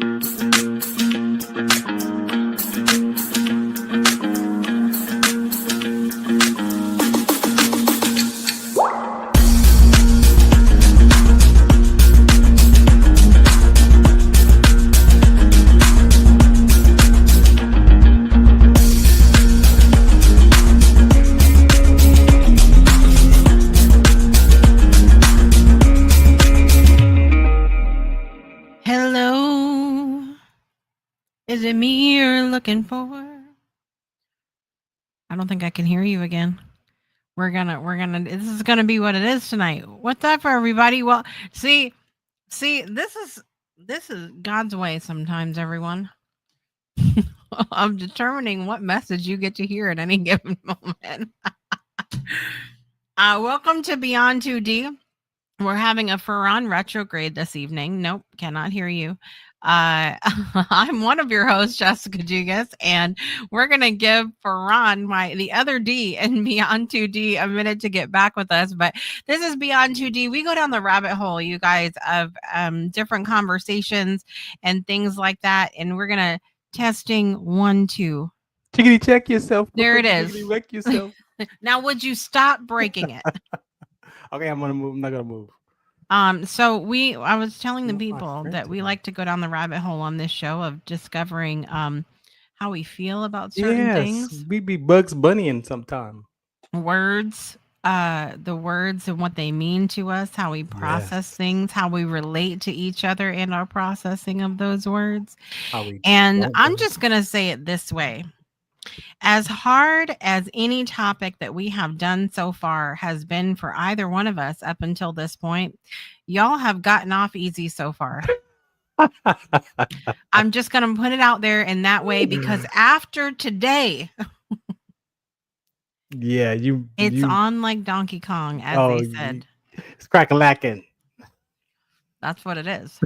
Hello, is it me you're looking for? I don't think I can hear you again. This is gonna be what it is tonight. What's up, everybody? Well, see, this is God's way sometimes, everyone. I'm determining what message you get to hear at any given moment. Welcome to Beyond 2D. We're having a Farron retrograde this evening. Nope, cannot hear you. I'm one of your hosts, Jessica Dugas, and we're gonna give Farron, the other D and Beyond 2D, a minute to get back with us. But this is Beyond 2D. We go down the rabbit hole, you guys, of different conversations and things like that. And we're gonna testing 1, 2. Chickity check yourself. There it is. Chickity wreck yourself. Now, would you stop breaking it? Okay, I'm gonna move. I'm not gonna move. So I was telling the people that we like to go down the rabbit hole on this show of discovering how we feel about certain things. We be Bugs Bunnying sometime. Words, the words and what they mean to us, how we process things, how we relate to each other and our processing of those words. And I'm just gonna say it this way. As hard as any topic that we have done so far has been for either one of us up until this point, y'all have gotten off easy so far. I'm just going to put it out there in that way because after today, it's on like Donkey Kong, as they said. It's crack-a-lacking. That's what it is.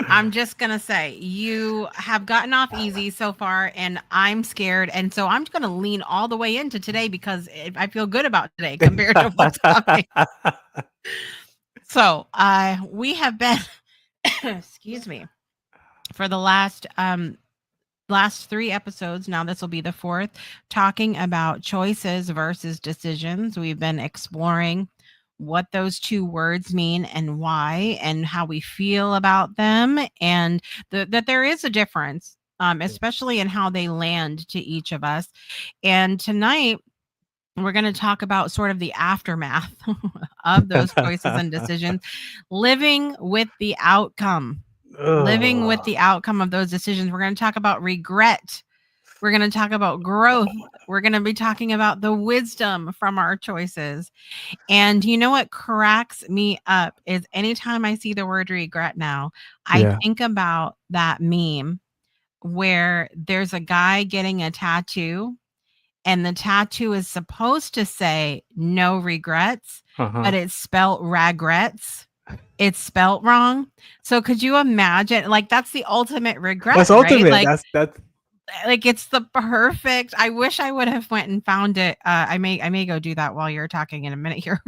I'm just going to say you have gotten off easy so far and I'm scared. And so I'm going to lean all the way into today because I feel good about today compared to what's coming. So we have been, excuse me, for the last 3 episodes. Now this will be the 4th, talking about choices versus decisions. We've been exploring what those 2 words mean and why and how we feel about them, and that there is a difference, especially in how they land to each of us. And tonight we're going to talk about sort of the aftermath of those choices and decisions, living with the outcome of those decisions. We're going to talk about regret. We're going to talk about growth. We're going to be talking about the wisdom from our choices. And you know what cracks me up is anytime I see the word regret now, I think about that meme where there's a guy getting a tattoo and the tattoo is supposed to say no regrets, but it's spelled regrets. It's spelled wrong. So could you imagine? Like, that's the ultimate regret. That's ultimate. Right? That's like it's the perfect. I wish I would have went and found it. I may go do that while you're talking in a minute here,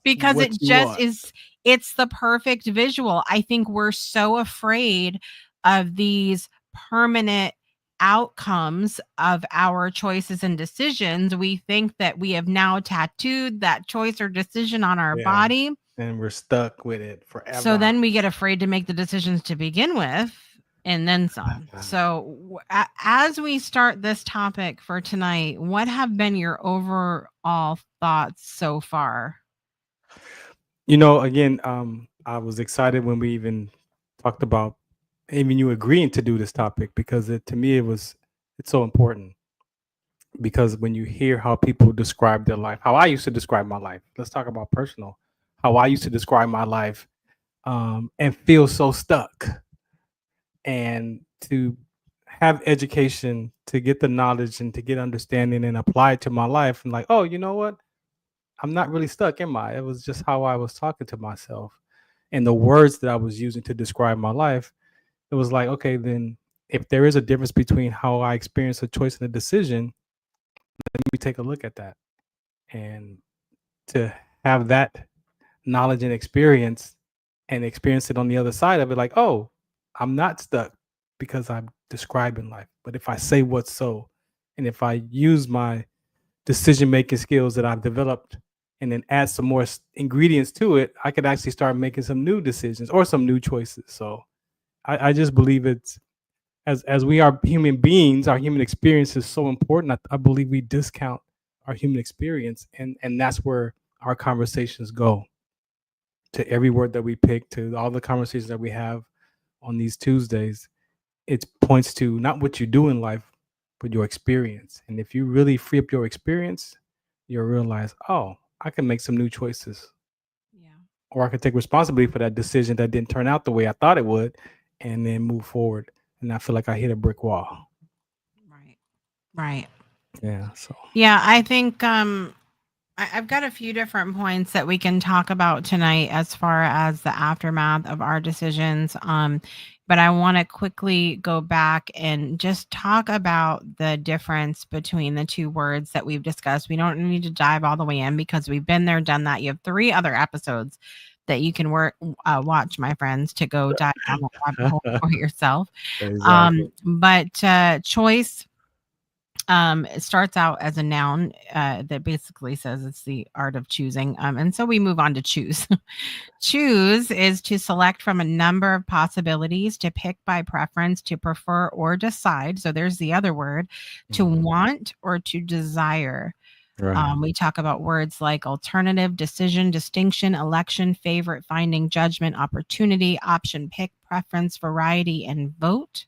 because it just is. It's the perfect visual. I think we're so afraid of these permanent outcomes of our choices and decisions. We think that we have now tattooed that choice or decision on our body, and we're stuck with it forever. So then we get afraid to make the decisions to begin with. And then some. So as we start this topic for tonight, what have been your overall thoughts so far? You know, again, I was excited when we even talked about even you agreeing to do this topic, because to me, it's so important. Because when you hear how people describe their life, how I used to describe my life, let's talk about personal, how I used to describe my life and feel so stuck. And to have education, to get the knowledge and to get understanding and apply it to my life. And like, oh, you know what? I'm not really stuck, am I? It was just how I was talking to myself and the words that I was using to describe my life. It was like, okay, then if there is a difference between how I experience a choice and a decision, let me take a look at that. And to have that knowledge and experience it on the other side of it, like, oh, I'm not stuck because I'm describing life. But if I say what's so, and if I use my decision making skills that I've developed and then add some more ingredients to it, I could actually start making some new decisions or some new choices. So I just believe it's as we are human beings, our human experience is so important. I believe we discount our human experience, and that's where our conversations go, to every word that we pick, to all the conversations that we have on these Tuesdays. It points to not what you do in life, but your experience. And if you really free up your experience, you'll realize, oh, I can make some new choices, Yeah. or I can take responsibility for that decision that didn't turn out the way I thought it would, and then move forward. And I feel like I hit a brick wall. Right. Right. Yeah. So. Yeah, I think I've got a few different points that we can talk about tonight as far as the aftermath of our decisions. But I want to quickly go back and just talk about the difference between the two words that we've discussed. We don't need to dive all the way in because we've been there, done that. You have 3 other episodes that you can watch, my friends, to go dive down that rabbit hole for yourself. Exactly. But choice, it starts out as a noun that basically says it's the art of choosing. And so we move on to choose. Choose is to select from a number of possibilities, to pick by preference, to prefer or decide. So there's the other word, to Mhm. want or to desire. Right. We talk about words like alternative, decision, distinction, election, favorite, finding, judgment, opportunity, option, pick, preference, variety, and vote.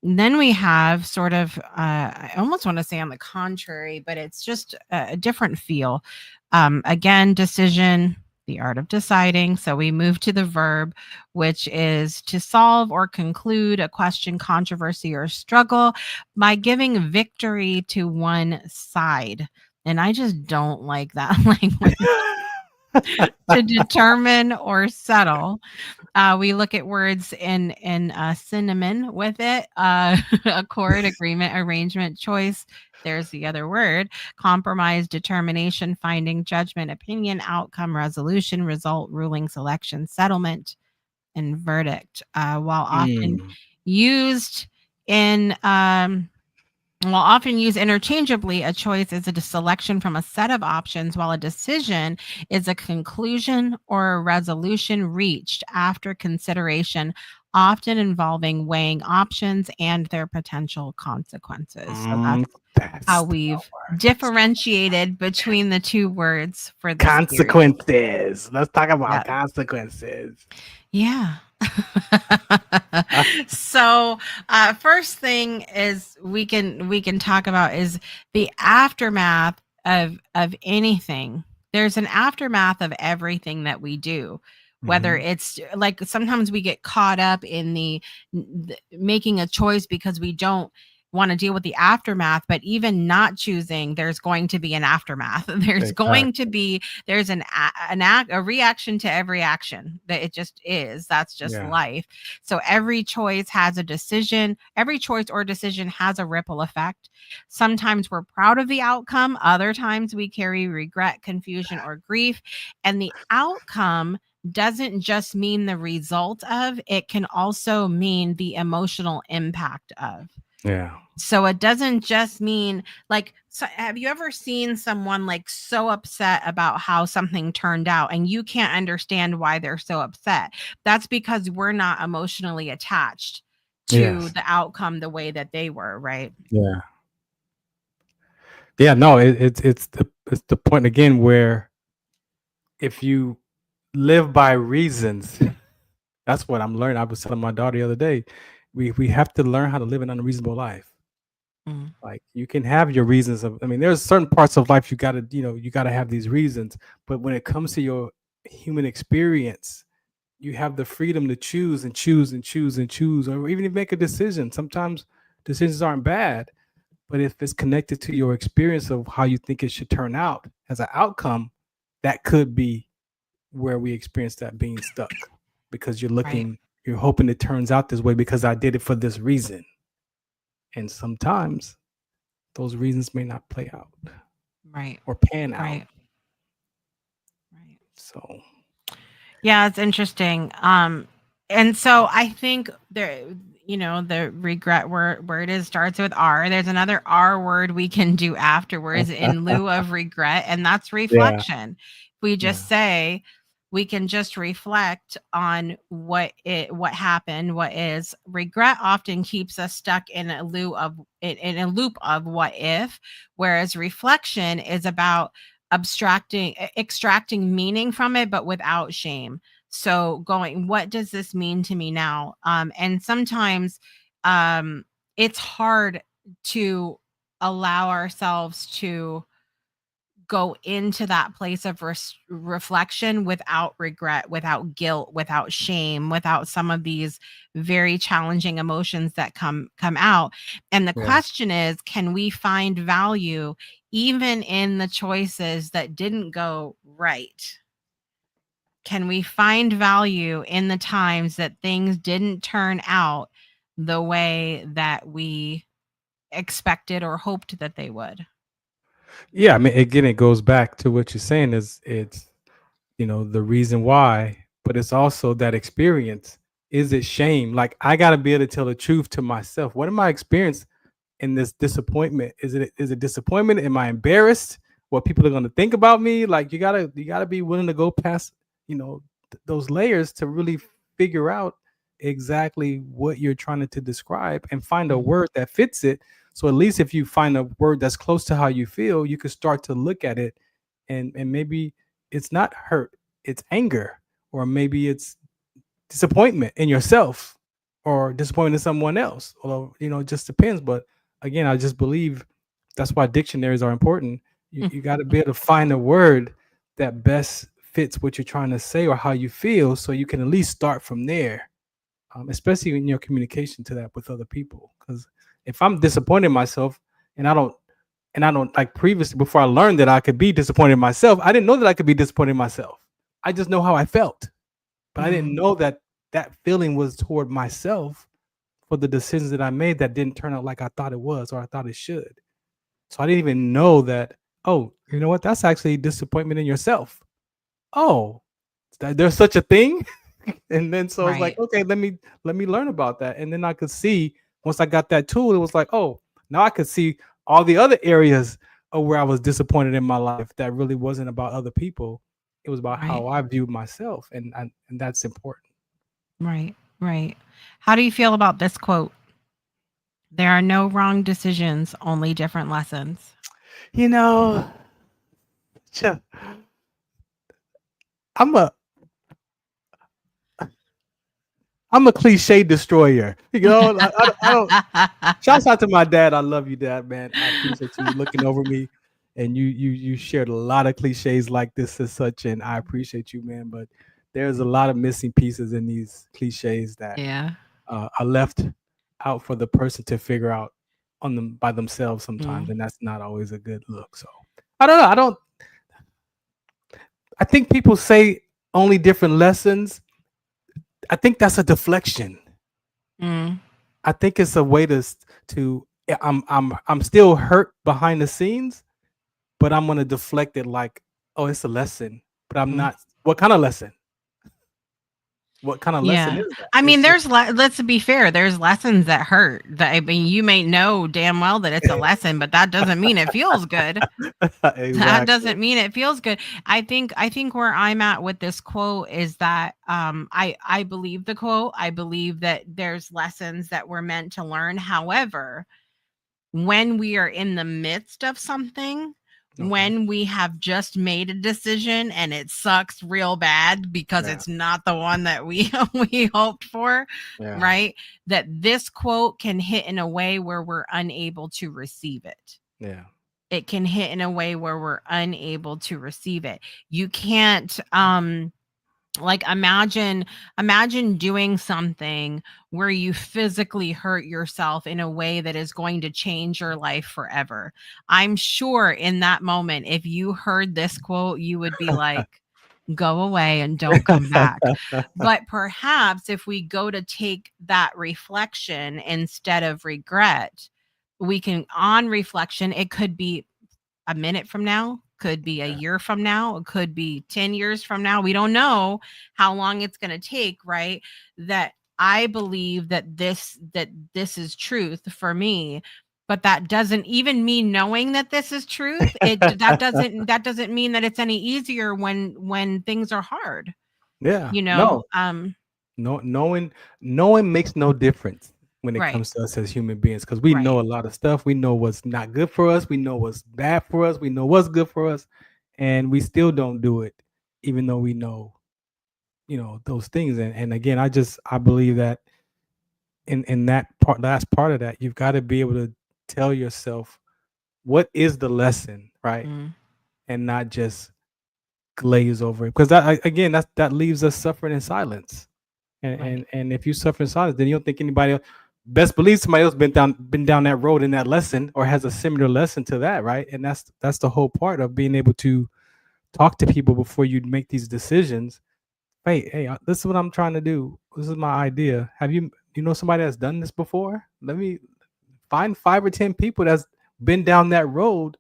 Then we have sort of, I almost want to say on the contrary, but it's just a different feel. Again, decision, the art of deciding. So we move to the verb, which is to solve or conclude a question, controversy, or struggle by giving victory to one side. And I just don't like that language. To determine or settle. We look at words in cinnamon with it. Accord, agreement, arrangement, choice. There's the other word. Compromise, determination, finding, judgment, opinion, outcome, resolution, result, ruling, selection, settlement, and verdict. While often Mm. used in while often used interchangeably, a choice is a selection from a set of options, while a decision is a conclusion or a resolution reached after consideration, often involving weighing options and their potential consequences. So Mm, that's how that's the we've word. differentiated between the two words for this series. Consequences. Let's talk about Yeah. consequences. Yeah. So first thing is we can talk about is the aftermath of anything. There's an aftermath of everything that we do, whether Mhm. it's like sometimes we get caught up in the making a choice because we don't want to deal with the aftermath, but even not choosing, there's going to be an aftermath. There's going to Exactly. be there's a reaction to every action. That it just is. That's just Yeah. life. So every choice has a decision. Every choice or decision has a ripple effect. Sometimes we're proud of the outcome. Other times we carry regret, confusion, or grief. And the outcome doesn't just mean the result of, it can also mean the emotional impact of. Yeah. So it doesn't just mean like, so have you ever seen someone like so upset about how something turned out and you can't understand why they're so upset? That's because we're not emotionally attached to Yes. the outcome the way that they were, right? Yeah. Yeah. No, it's the point again where if you live by reasons, that's what I'm learning. I was telling my daughter the other day, we have to learn how to live an unreasonable life. Mm, Like you can have your reasons of, I mean, there's certain parts of life you gotta have these reasons. But when it comes to your human experience, you have the freedom to choose and choose and choose and choose, or even make a decision. Sometimes decisions aren't bad, but if it's connected to your experience of how you think it should turn out as an outcome, that could be where we experience that being stuck, because right, you're hoping it turns out this way because I did it for this reason. And sometimes those reasons may not play out right, or pan out. right, right. So, Yeah, it's interesting. And so I think there, the regret word is starts with R. There's another R word we can do afterwards in lieu of regret, and that's Yeah, reflection. We just yeah, say we can just reflect on what happened, what is. Regret often keeps us stuck in a loop of what if, whereas reflection is about extracting meaning from it, but without shame. So going, what does this mean to me now? And sometimes um it's hard to allow ourselves to go into that place of reflection without regret, without guilt, without shame, without some of these very challenging emotions that come out. And the yeah. question is, can we find value even in the choices that didn't go right? Can we find value in the times that things didn't turn out the way that we expected or hoped that they would? Yeah, I mean, again, it goes back to what you're saying is it's, the reason why, but it's also that experience. Is it shame? Like I got to be able to tell the truth to myself. What am I experiencing in this disappointment? Is it disappointment? Am I embarrassed? What people are going to think about me? Like you gotta be willing to go past, those layers to really figure out exactly what you're trying to describe and find a Mhm. word that fits it. So at least if you find a word that's close to how you feel, you can start to look at it, and maybe it's not hurt, it's anger, or maybe it's disappointment in yourself or disappointment in someone else. Although, it just depends. But again, I just believe that's why dictionaries are important. You got to be able to find a word that best fits what you're trying to say or how you feel, so you can at least start from there, especially in your communication to that with other people. Because if I'm disappointed in myself and I don't like previously before I learned that I could be disappointed in myself, I didn't know that I could be disappointed in myself. I just know how I felt, but I didn't Mm, know that that feeling was toward myself for the decisions that I made that didn't turn out like I thought it was or I thought it should. So I didn't even know that, oh, you know what? That's actually disappointment in yourself. Oh, there's such a thing. And then so I was like, right. okay, let me learn about that. And then I could see once I got that tool, it was like, oh, now I could see all the other areas of where I was disappointed in my life that really wasn't about other people. It was about Right. how I viewed myself, and that's important. Right. Right. How do you feel about this quote? There are no wrong decisions, only different lessons. You know, ch- I'm a I'm a cliche destroyer. I don't. Shouts out to my dad. I love you, Dad. Man, I appreciate you looking over me, and you shared a lot of cliches like this and such, and I appreciate you, man. But there's a lot of missing pieces in these cliches that Yeah. are left out for the person to figure out on them by themselves sometimes, Mm. and that's not always a good look. So I don't know. I think people say only different lessons. I think that's a deflection. Mm. I think it's a way to yeah, I'm still hurt behind the scenes, but I'm gonna deflect it like, oh, it's a lesson. But I'm Mm. not. What kind of lesson? What kind of lesson Yeah. is that? I mean, It's just let's be fair, there's lessons that hurt. That I mean, you may know damn well that it's a lesson, but that doesn't mean it feels good. That exactly. doesn't mean it feels good. I think where I'm at with this quote is that I believe the quote. I believe that there's lessons that we're meant to learn. However, when we are in the midst of something, Okay. when we have just made a decision and it sucks real bad because Yeah. it's not the one that we we hoped for, Yeah. right? That this quote can hit in a way where we're unable to receive it. Yeah. It can hit in a way where we're unable to receive it. You can't like imagine doing something where you physically hurt yourself in a way that is going to change your life forever. I'm sure in that moment, if you heard this quote, you would be like, go away and don't come back. But perhaps if we go to take that reflection instead of regret, we can, on reflection, it could be a minute from now, could be a Yeah. year from now, it could be 10 years from now. We don't know how long it's going to take, right? That I believe that this is truth for me, but that doesn't, even me knowing that this is truth, that doesn't mean that it's any easier when things are hard, Yeah. you know? No. No, knowing makes no difference when it Right, comes to us as human beings, because we right, know a lot of stuff. We know what's not good for us. We know what's bad for us. We know what's good for us, and we still don't do it, even though we know, those things. And again, I believe that in that part, last part of that, you've got to be able to tell yourself what is the lesson, right, mm, and not just glaze over it, because again, that leaves us suffering in silence. And right, if you suffer in silence, then you don't think anybody else. Best believe somebody else been down that road in that lesson, or has a similar lesson to that, right? And that's the whole part of being able to talk to people before you make these decisions. Hey, this is what I'm trying to do. This is my idea. You know somebody that's done this before? Let me find 5 or 10 people that's been down that road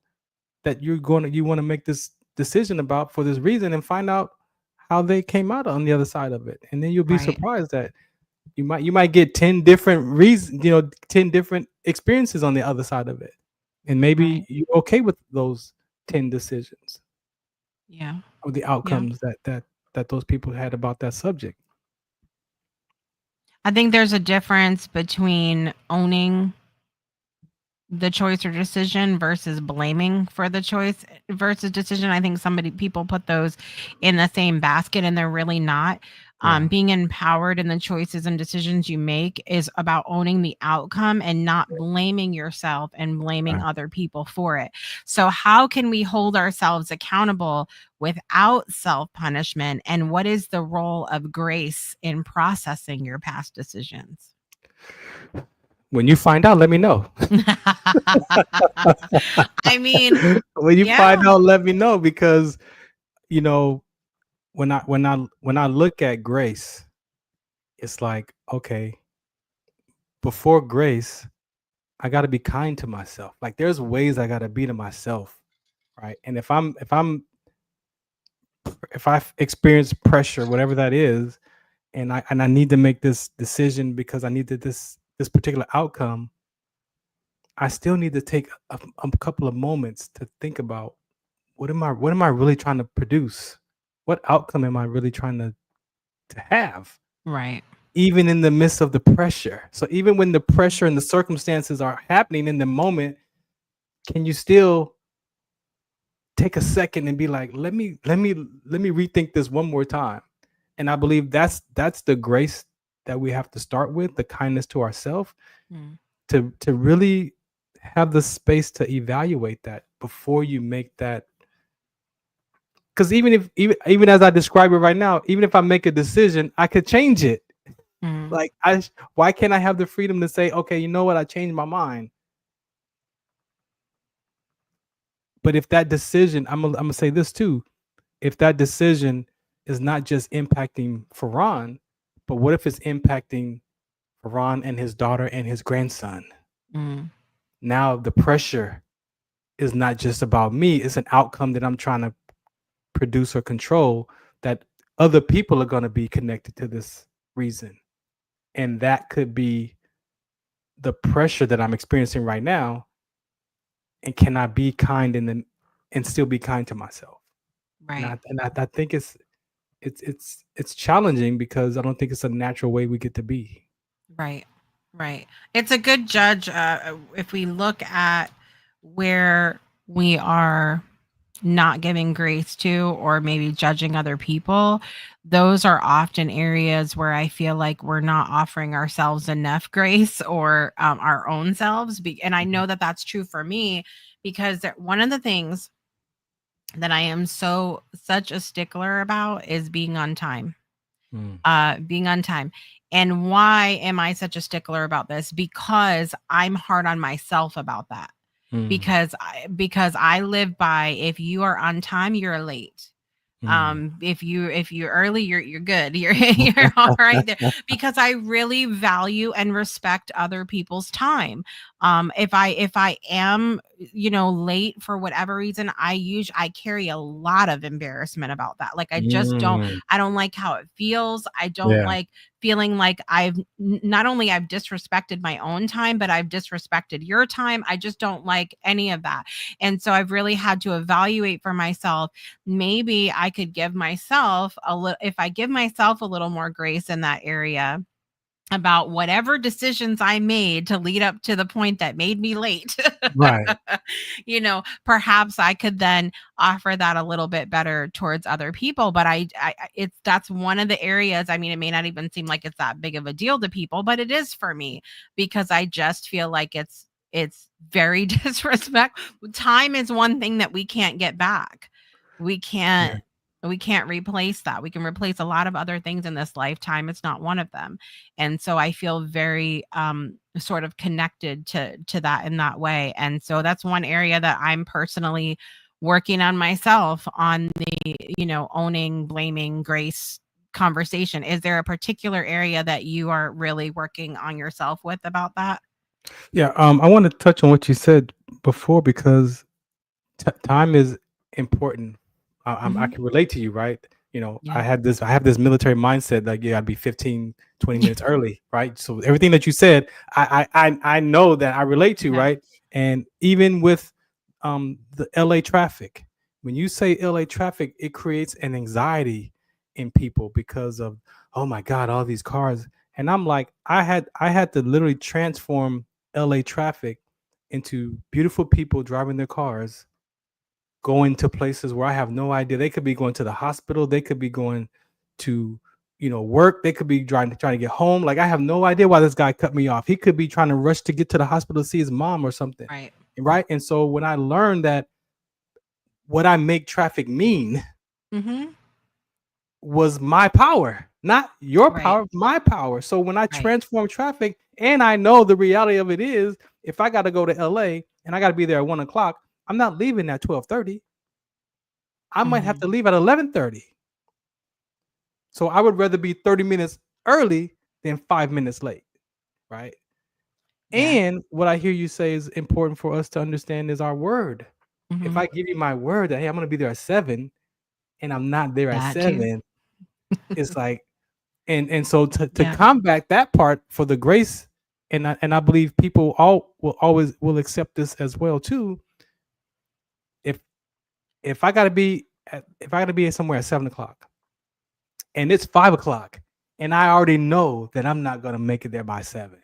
that you want to make this decision about for this reason, and find out how they came out on the other side of it. And then you'll be right, surprised that you might get 10 different reasons, 10 different experiences on the other side of it. And maybe right. you're okay with those 10 decisions, Yeah, or the yeah. outcomes that those people had about that subject. I think there's a difference between owning the choice or decision versus blaming for the choice versus decision. I think people put those in the same basket, and they're really not. Yeah. Being empowered in the choices and decisions you make is about owning the outcome and not blaming yourself and blaming Right. other people for it. So, how can we hold ourselves accountable without self punishment? And what is the role of grace in processing your past decisions? When you find out, let me know. I mean, When you find yeah. out, let me know, because you know when I look at grace, it's like, okay, before grace, I got to be kind to myself. Like, there's ways I got to be to myself, right? And if I experience pressure, whatever that is, and I need to make this decision because I needed this particular outcome, I still need to take a couple of moments to think about, what am I really trying to produce? What outcome am I really trying to have? Right. Even in the midst of the pressure. So even when the pressure and the circumstances are happening in the moment, can you still take a second and be like, let me rethink this one more time? And I believe that's the grace that we have to start with, the kindness to ourselves, Mm, to really have the space to evaluate that before you make that. Because even as I describe it right now, even if I make a decision, I could change it. mm, Like, why can't I have the freedom to say, okay, you know what, I changed my mind? But if that decision, I'm gonna say this too, if that decision is not just impacting Farron, but what if it's impacting Farron and his daughter and his grandson? mm, Now the pressure is not just about me; it's an outcome that I'm trying to produce or control, that other people are going to be connected to this reason, and that could be the pressure that I'm experiencing right now. And can I be kind and still be kind to myself? And right. I think it's challenging, because I don't think it's a natural way we get to be. Right. Right. It's a good judge if we look at where we are not giving grace to, or maybe judging other people. Those are often areas where I feel like we're not offering ourselves enough grace, or our own selves. And I Mhm. know that that's true for me, because one of the things that I am such a stickler about is being on time. Mm, Being on time. And why am I such a stickler about this? Because I'm hard on myself about that. mm, Because I live by, if you are on time, you're late. mm. If you're early, you're good. You're all right there, because I really value and respect other people's time. If I am late for whatever reason, I carry a lot of embarrassment about that. Like, Mm, I don't like how it feels. I don't yeah. like feeling like not only I've disrespected my own time, but I've disrespected your time. I just don't like any of that. And so I've really had to evaluate for myself. Maybe I could give myself a little, if I give myself a little more grace in that area about whatever decisions I made to lead up to the point that made me late. Right. Perhaps I could then offer that a little bit better towards other people. But it's that's one of the areas. I mean, it may not even seem like it's that big of a deal to people, but it is for me, because I just feel like it's very disrespectful. Time is one thing that we can't get back. We Yeah. can't we can't replace that. We can replace a lot of other things in this lifetime. It's not one of them. And so I feel very sort of connected to that in that way. And so that's one area that I'm personally working on myself on, the owning, blaming, grace conversation. Is there a particular area that you are really working on yourself with about that? Yeah. I want to touch on what you said before because time is important. I Hmm. can relate to you, right? Yeah. I have this military mindset, like, yeah, I'd be 15, 20 minutes early, right? So everything that you said, I know that I relate to, Yeah. right? And even with the LA traffic, when you say LA traffic, it creates an anxiety in people because of, oh my God, all these cars. And I'm like, I had to literally transform LA traffic into beautiful people driving their cars, going to places where I have no idea. They could be going to the hospital. They could be going to, work. They could be trying to get home. Like, I have no idea why this guy cut me off. He could be trying to rush to get to the hospital to see his mom or something. Right. Right. And so when I learned that what I make traffic mean Hmm. was my power, not your Right. power, my power. So when I Right. transform traffic, and I know the reality of it is, if I got to go to LA and I got to be there at 1 o'clock, I'm not leaving at 12:30. I might have Hmm. to leave at 11:30. So I would rather be 30 minutes early than 5 minutes late, right? Yeah. And what I hear you say is important for us to understand is our word. If Hmm. I give you my word that, hey, I'm going to be there at 7 and I'm not there at That too. 7, it's like, and so to Yeah. combat that part for the grace, and I believe people all will always will accept this as well too. If if I gotta be somewhere at 7 o'clock and it's 5 o'clock and I already know that I'm not gonna make it there by 7,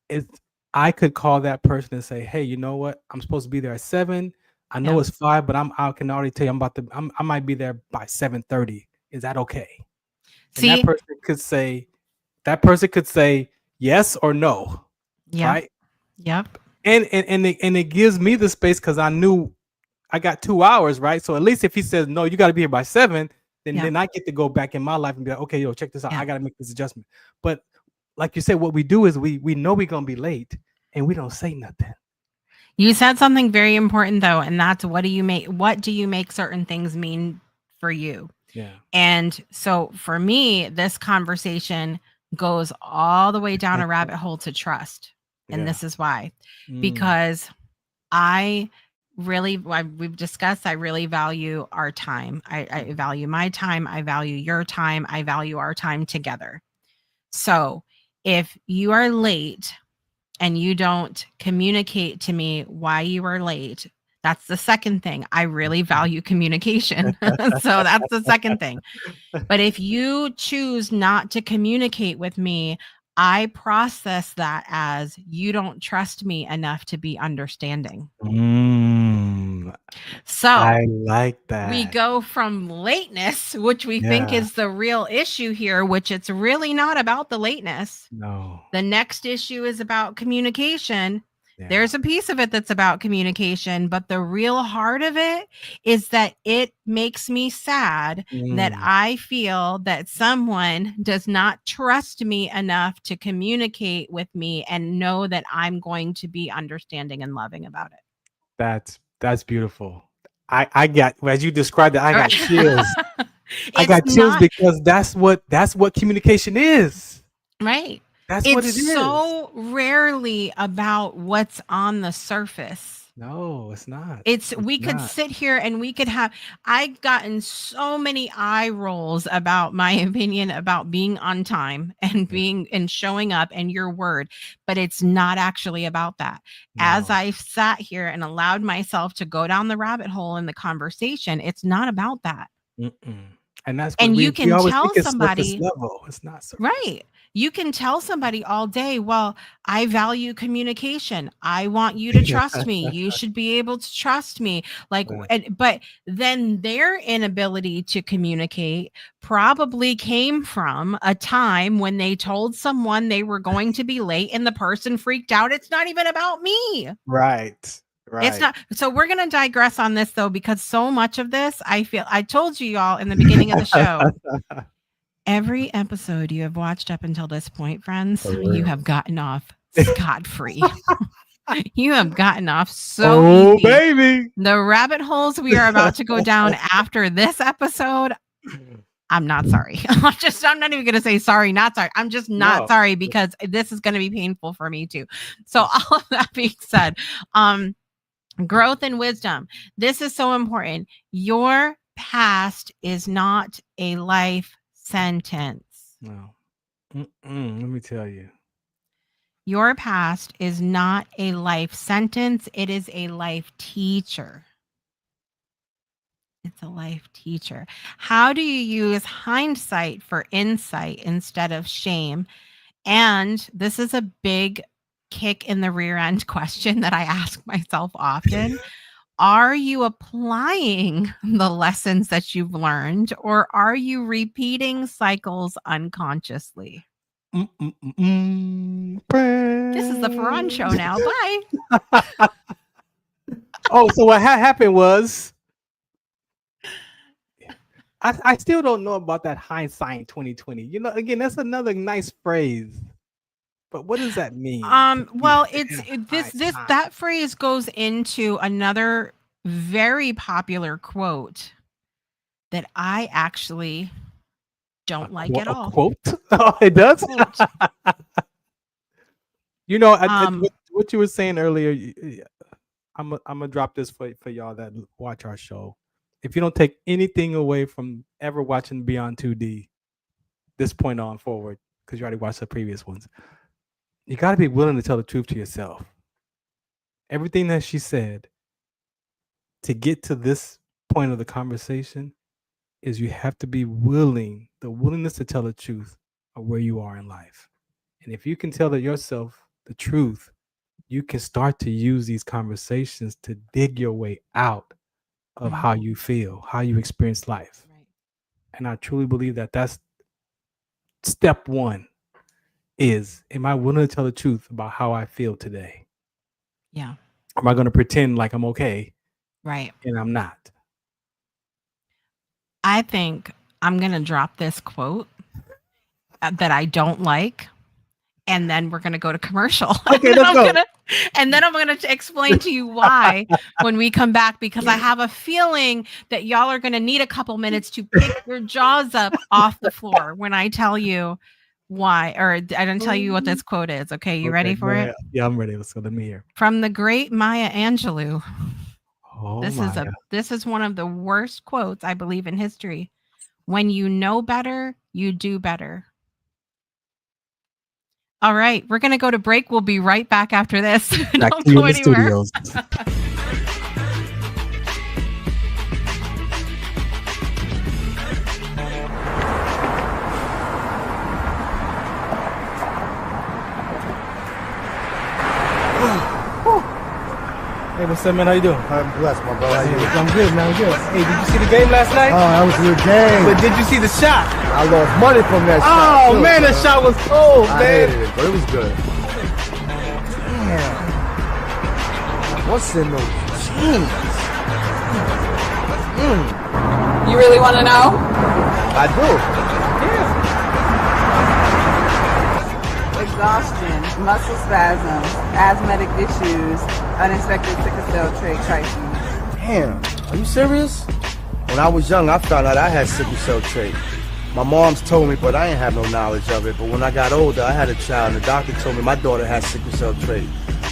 it's I could call that person and say, hey, you know what? I'm supposed to be there at 7. I know Yeah. it's 5, but I can already tell you I might be there by 7:30. Is that okay? And See? that person could say yes or no, Yep. right? Yep. And it gives me the space because I knew I got 2 hours, right? So at least if he says no, you got to be here by 7, then Yeah. I get to go back in my life and be like, okay, yo, check this out. Yeah. I got to make this adjustment. But like you said, what we do is we know we're gonna be late and we don't say nothing. You said something very important though, and that's what do you make certain things mean for you? Yeah. And so for me, this conversation goes all the way down a rabbit hole to trust. And Yeah. this is why. Mm, Because I we've discussed, I really value our time. I value my time. I value your time. I value our time together. So if you are late and you don't communicate to me why you are late, that's the second thing. I really value communication. So that's the second thing. But if you choose not to communicate with me, I process that as you don't trust me enough to be understanding. mm, So I like we that. go from lateness, which we think Yeah. is the real issue here, which it's really not about the lateness. No. The next issue is about communication. Yeah. There's a piece of it that's about communication, but the real heart of it is that it makes me sad that Mm, I feel that someone does not trust me enough to communicate with me and know that I'm going to be understanding and loving about it. that's beautiful. I got as you described it, I All got chills. right. I It's got chills not because that's what communication is. right. That's what it It's is. so rarely about what's on the surface. No, it's not. We could not. sit here and we could have, I've gotten so many eye rolls about my opinion about being on time and being and showing up and your word, but it's not actually about that. As No. I've sat here and allowed myself to go down the rabbit hole in the conversation, it's not about that. Mm-mm. And that's what And we you can always tell think it's surface somebody, level. It's not surface. right? You can tell somebody all day, well, I value communication. I want you to trust me. You should be able to trust me. Like, Yeah. but then their inability to communicate probably came from a time when they told someone they were going to be late and the person freaked out. It's not even about me. Right. Right. It's not. So we're going to digress on this though, because so much of this, I told you y'all in the beginning of the show, every episode you have watched up until this point, friends, you have gotten off scot-free. You have gotten off so easy. Baby. The rabbit holes we are about to go down after this episode, I'm not sorry. I'm not even going to say sorry, not sorry. I'm just not sorry, because this is going to be painful for me too. So all of that being said, growth and wisdom. This is so important. Your past is not a life sentence. No. Let me tell you. Your past is not a life sentence. It is a life teacher. It's a life teacher. How do you use hindsight for insight instead of shame? And this is a big kick in the rear end question that I ask myself often. Are you applying the lessons that you've learned, or are you repeating cycles unconsciously? This is the Farron show now. Bye. So what happened was, I still don't know about that hindsight 2020. You know, again, that's another nice phrase. But what does that mean? Well, that phrase goes into another very popular quote that I actually don't like at all. Quote? Oh, it does. You know, what you were saying earlier. I'm gonna drop this for y'all that watch our show. If you don't take anything away from ever watching Beyond 2D, this point on forward, because you already watched the previous ones, you got to be willing to tell the truth to yourself. Everything that she said to get to this point of the conversation is you have to be willing, the willingness to tell the truth of where you are in life. And if you can tell yourself the truth, you can start to use these conversations to dig your way out of how you feel, how you experience life. Right. And I truly believe that that's step one. Is, am I willing to tell the truth about how I feel today? Yeah. Am I going to pretend like I'm okay? Right. And I'm not. I think I'm going to drop this quote that I don't like, and then we're going to go to commercial. Okay, let's go. And then I'm going to explain to you why when we come back, because I have a feeling that y'all are going to need a couple minutes to pick your jaws up off the floor when I tell you why, or I didn't tell you what this quote is. Okay, you ready for it? Yeah, I'm ready. Let's go. Let me hear. From the great Maya Angelou. Oh, this is one of the worst quotes I believe in history. When you know better, you do better. All right, we're gonna go to break. We'll be right back after this. Don't go anywhere. Hey, what's up, man? How you doing? I'm blessed, my brother. How you doing? I'm good, man. I'm good. Hey, did you see the game last night? Oh, that was a good game. But did you see the shot? I lost money from that shot. Oh, man, that shot was cold, I man. hated it, but it was good. Damn. What's in those jeans? You really want to know? I do. Exhaustion, muscle spasms, asthmatic issues, unexpected sickle cell trait crises. Damn. Are you serious? When I was young, I found out I had sickle cell trait. My mom's told me, but I ain't have no knowledge of it. But when I got older, I had a child, and the doctor told me my daughter has sickle cell trait.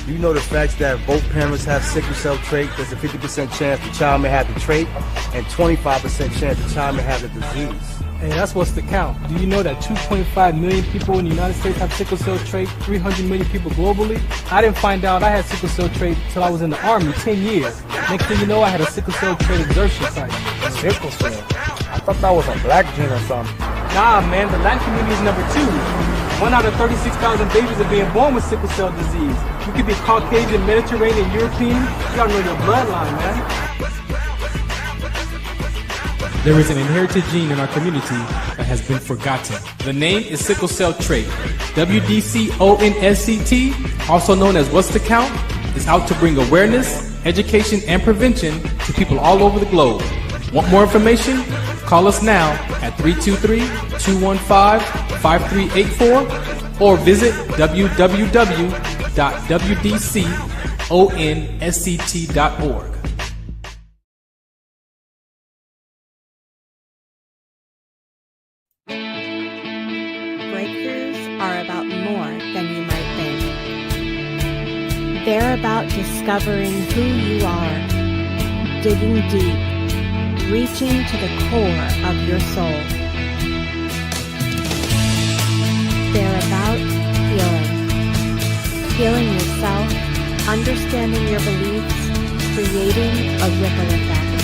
You know the facts that both parents have sickle cell trait? There's a 50% chance the child may have the trait, and 25% chance the child may have the disease. Hey, that's what's the count. Do you know that 2.5 million people in the United States have sickle cell trait, 300 million people globally? I didn't find out I had sickle cell trait until I was in the Army 10 years. Next thing you know, I had a sickle cell trait exertion site. Sickle cell? I thought that was a black gene or something. Nah, man, the Latin community is number 2. 1 out of 36,000 babies are being born with sickle cell disease. You could be Caucasian, Mediterranean, European. You gotta know your bloodline, man. There is an inherited gene in our community that has been forgotten. The name is sickle cell trait. WDCONSCT, also known as What's the Count, is out to bring awareness, education, and prevention to people all over the globe. Want more information? Call us now at 323-215-5384 or visit www.wdconsct.org. Breakthroughs are about more than you might think. They're about discovering who you are, digging deep, reaching to the core of your soul. They're about healing yourself, understanding your beliefs, creating a ripple effect.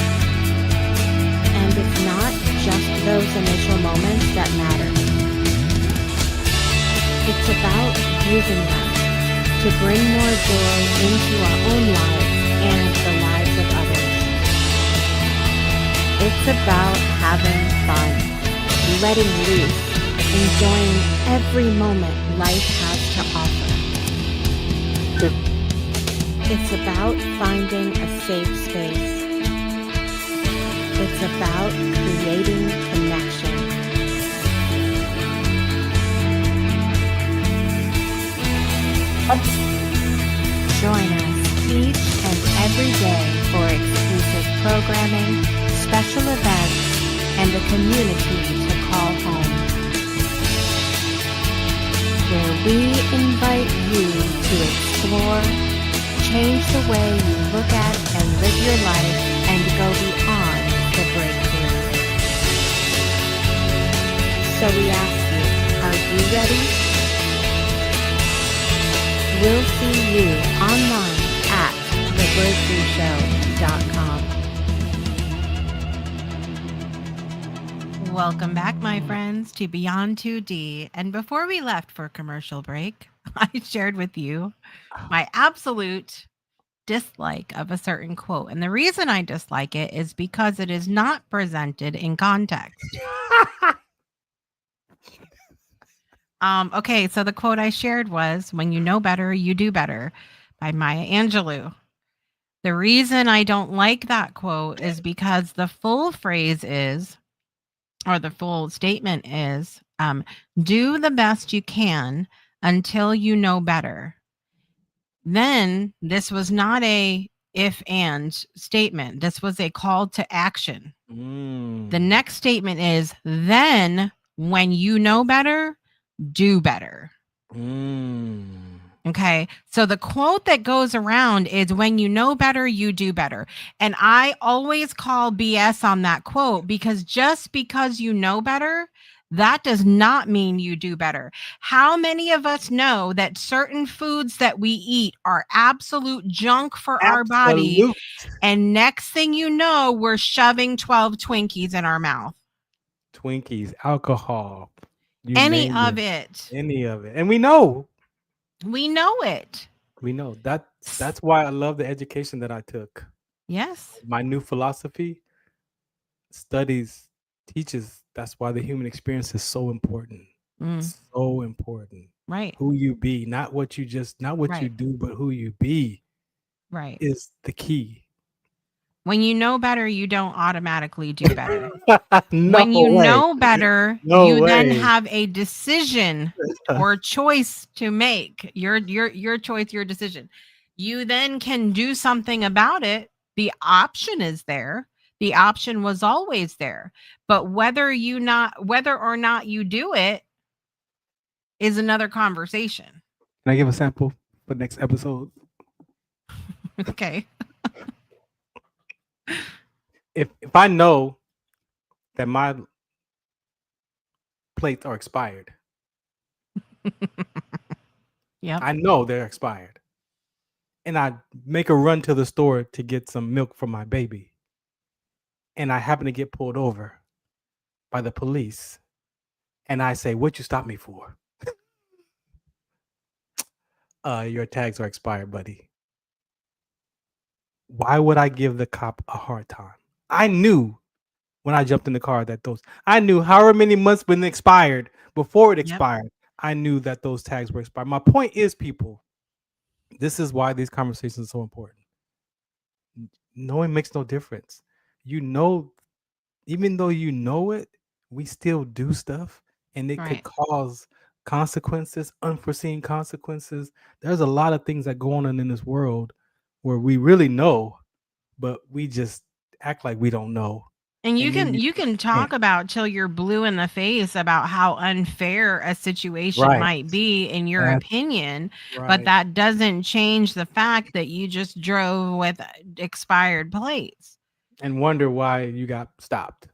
And it's not just those initial moments that matter. It's about using them to bring more joy into our own lives and the lives of others. It's about having fun, letting loose, enjoying every moment life has to offer. It's about finding a safe space. It's about creating connection. Join us each and every day for exclusive programming, special events, and a community to call home, where we invite you to explore, change the way you look at and live your life, and go beyond the breakthrough. So we ask you, are you ready? We'll see you online at thebreakthroughshow.com. Welcome back, my friends, to Beyond 2D. And before we left for commercial break, I shared with you my absolute dislike of a certain quote. And the reason I dislike it is because it is not presented in context. Okay, so the quote I shared was, "When you know better, you do better," by Maya Angelou. The reason I don't like that quote is because the full phrase is, or the full statement is, do the best you can until you know better. Then this was not a if and statement. This was a call to action. The next statement is, then when you know better, do better. Okay. So the quote that goes around is, when you know better, you do better. And I always call BS on that quote, because just because you know better, that does not mean you do better. How many of us know that certain foods that we eat are absolute junk for our body? And next thing you know, we're shoving 12 Twinkies in our mouth. Twinkies, alcohol. Any of it. Any of it. And we know. We know it. We know. That's why I love the education that I took. Yes. My new philosophy studies, teaches, that's why the human experience is so important. So important. Right. Who you be, not what you do, but who you be. Right. Is the key. When you know better, you don't automatically do better. No when you way. know better, No you way. then have a decision or choice to make. Your choice, your decision. You then can do something about it. The option is there. The option was always there. But whether or not you do it is another conversation. Can I give a sample for next episode? Okay. If I know that my plates are expired, Yep. I know they're expired, and I make a run to the store to get some milk for my baby, and I happen to get pulled over by the police, and I say, "What you stop me for?" Your tags are expired, buddy. Why would I give the cop a hard time? I knew when I jumped in the car that I knew however many months been expired before it Yep. expired. I knew that those tags were expired. My point is, people, this is why these conversations are so important. Knowing makes no difference. You know, even though you know it, we still do stuff, and it could Right. cause consequences, unforeseen consequences. There's a lot of things that go on in this world where we really know, but we just act like we don't know. And you And then can you you can talk about till you're blue in the face about how unfair a situation right. might be in your That's opinion, but right. that doesn't change the fact that you just drove with expired plates. And wonder why you got stopped.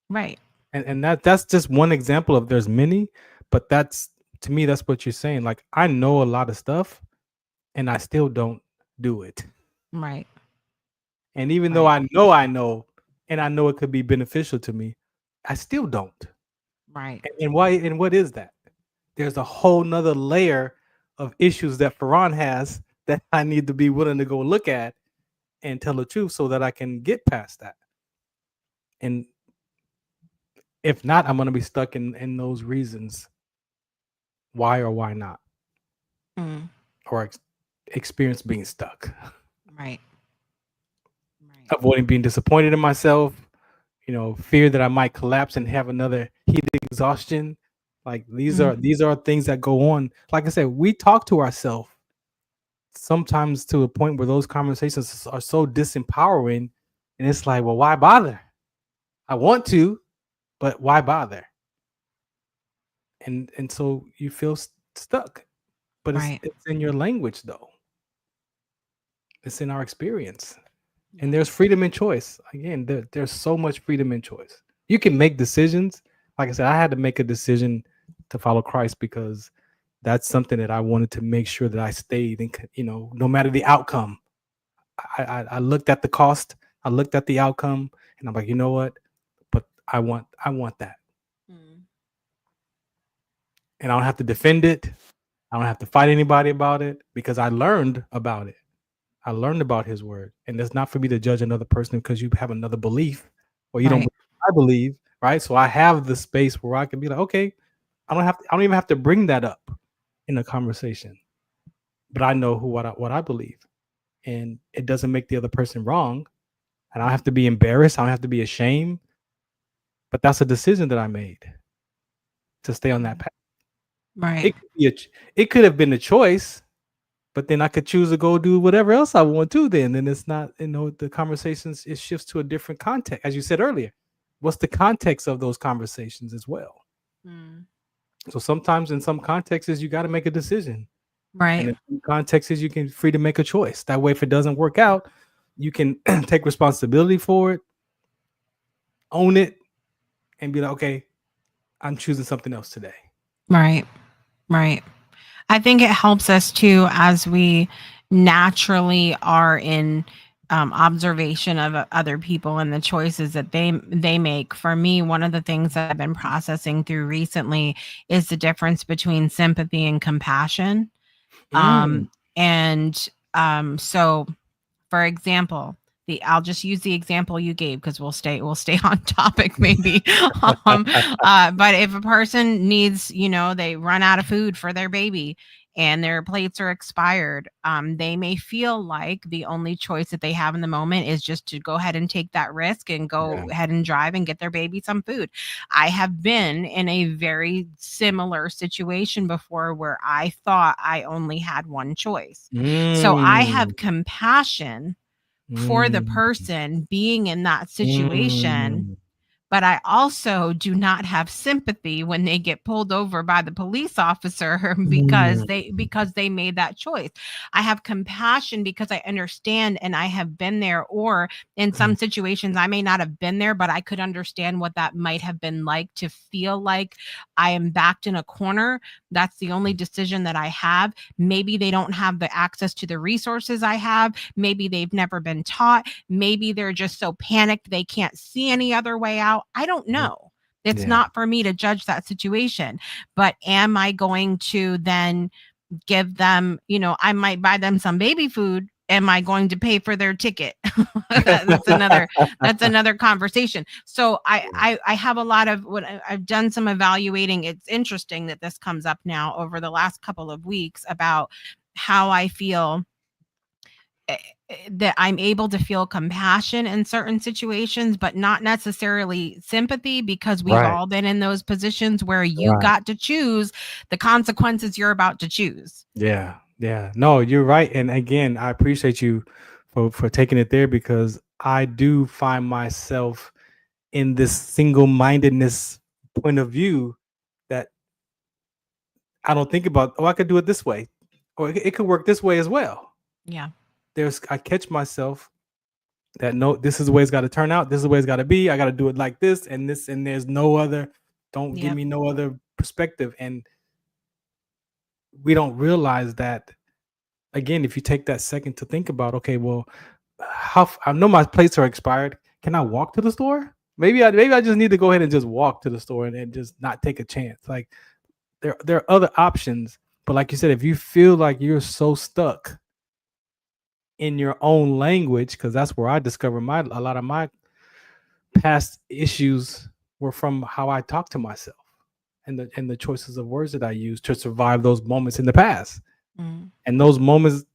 Right. And that's just one example of there's many, but that's to me that's what you're saying. Like I know a lot of stuff and I still don't do it. Right. And even though I know and I know it could be beneficial to me, I still don't. Right. And why and what is that? There's a whole nother layer of issues that Farron has that I need to be willing to go look at and tell the truth so that I can get past that. And if not, I'm going to be stuck in those reasons why or why not, Mm. or experience being stuck, Right. avoiding being disappointed in myself, fear that I might collapse and have another heat exhaustion. Like these are things that go on. Like I said, we talk to ourselves sometimes to a point where those conversations are so disempowering, and it's like, well, why bother? I want to, but why bother? And so you feel stuck, but it's in your language though. It's in our experience, and there's freedom in choice. Again, there's so much freedom in choice. You can make decisions. Like I said, I had to make a decision to follow Christ because that's something that I wanted to make sure that I stayed in, no matter the outcome. I looked at the cost, I looked at the outcome, and I'm like, you know what? But I want that. And I don't have to defend it. I don't have to fight anybody about it because I learned about it. I learned about his word. And it's not for me to judge another person because you have another belief or you don't believe I believe, right? So I have the space where I can be like, okay, I don't even have to bring that up in a conversation. But I know what I believe. And it doesn't make the other person wrong. I don't have to be embarrassed. I don't have to be ashamed. But that's a decision that I made to stay on that path. Right. It could have been a choice, but then I could choose to go do whatever else I want to then. And it's not, the conversations, it shifts to a different context. As you said earlier, what's the context of those conversations as well? So sometimes in some contexts, you got to make a decision. Right. And in some contexts, you can free to make a choice. That way, if it doesn't work out, you can take responsibility for it, own it, and be like, okay, I'm choosing something else today. Right. Right. I think it helps us too as we naturally are in observation of other people and the choices that they make. For me, one of the things that I've been processing through recently is the difference between sympathy and compassion. So, for example, I'll just use the example you gave because we'll stay on topic maybe. But if a person needs, they run out of food for their baby and their plates are expired, they may feel like the only choice that they have in the moment is just to go ahead and take that risk and go ahead and drive and get their baby some food. I have been in a very similar situation before where I thought I only had one choice. So I have compassion for the Mm. person being in that situation. Mm. But I also do not have sympathy when they get pulled over by the police officer because they made that choice. I have compassion because I understand and I have been there, or in some situations I may not have been there, but I could understand what that might have been like to feel like I am backed in a corner. That's the only decision that I have. Maybe they don't have the access to the resources I have. Maybe they've never been taught. Maybe they're just so panicked they can't see any other way out. I don't know. It's Yeah. not for me to judge that situation. But am I going to then give them, I might buy them some baby food. Am I going to pay for their ticket? that's another conversation. So I have a lot of what I've done some evaluating. It's interesting that this comes up now over the last couple of weeks about how I feel that I'm able to feel compassion in certain situations, but not necessarily sympathy, because we've Right. all been in those positions where you Right. got to choose the consequences you're about to choose. Yeah. Yeah. No, you're right. And again, I appreciate you for taking it there, because I do find myself in this single-mindedness point of view that I don't think about, I could do it this way, or it could work this way as well. Yeah. I catch myself that, no, this is the way it's got to turn out. This is the way it's got to be. I got to do it like this, and there's no other, don't give Yep. me no other perspective. And we don't realize that, again, if you take that second to think about, okay, well, I know my plates are expired. Can I walk to the store? Maybe I just need to go ahead and just walk to the store and just not take a chance. Like, there are other options. But like you said, if you feel like you're so stuck in your own language, because that's where I discovered a lot of my past issues were from how I talk to myself and the choices of words that I use to survive those moments in the past. Mm. And those moments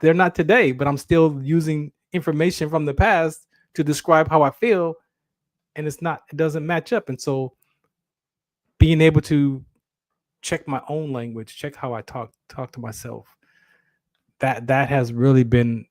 they're not today, but I'm still using information from the past to describe how I feel, and it doesn't match up. And so being able to check my own language, check how I talk to myself, that has really been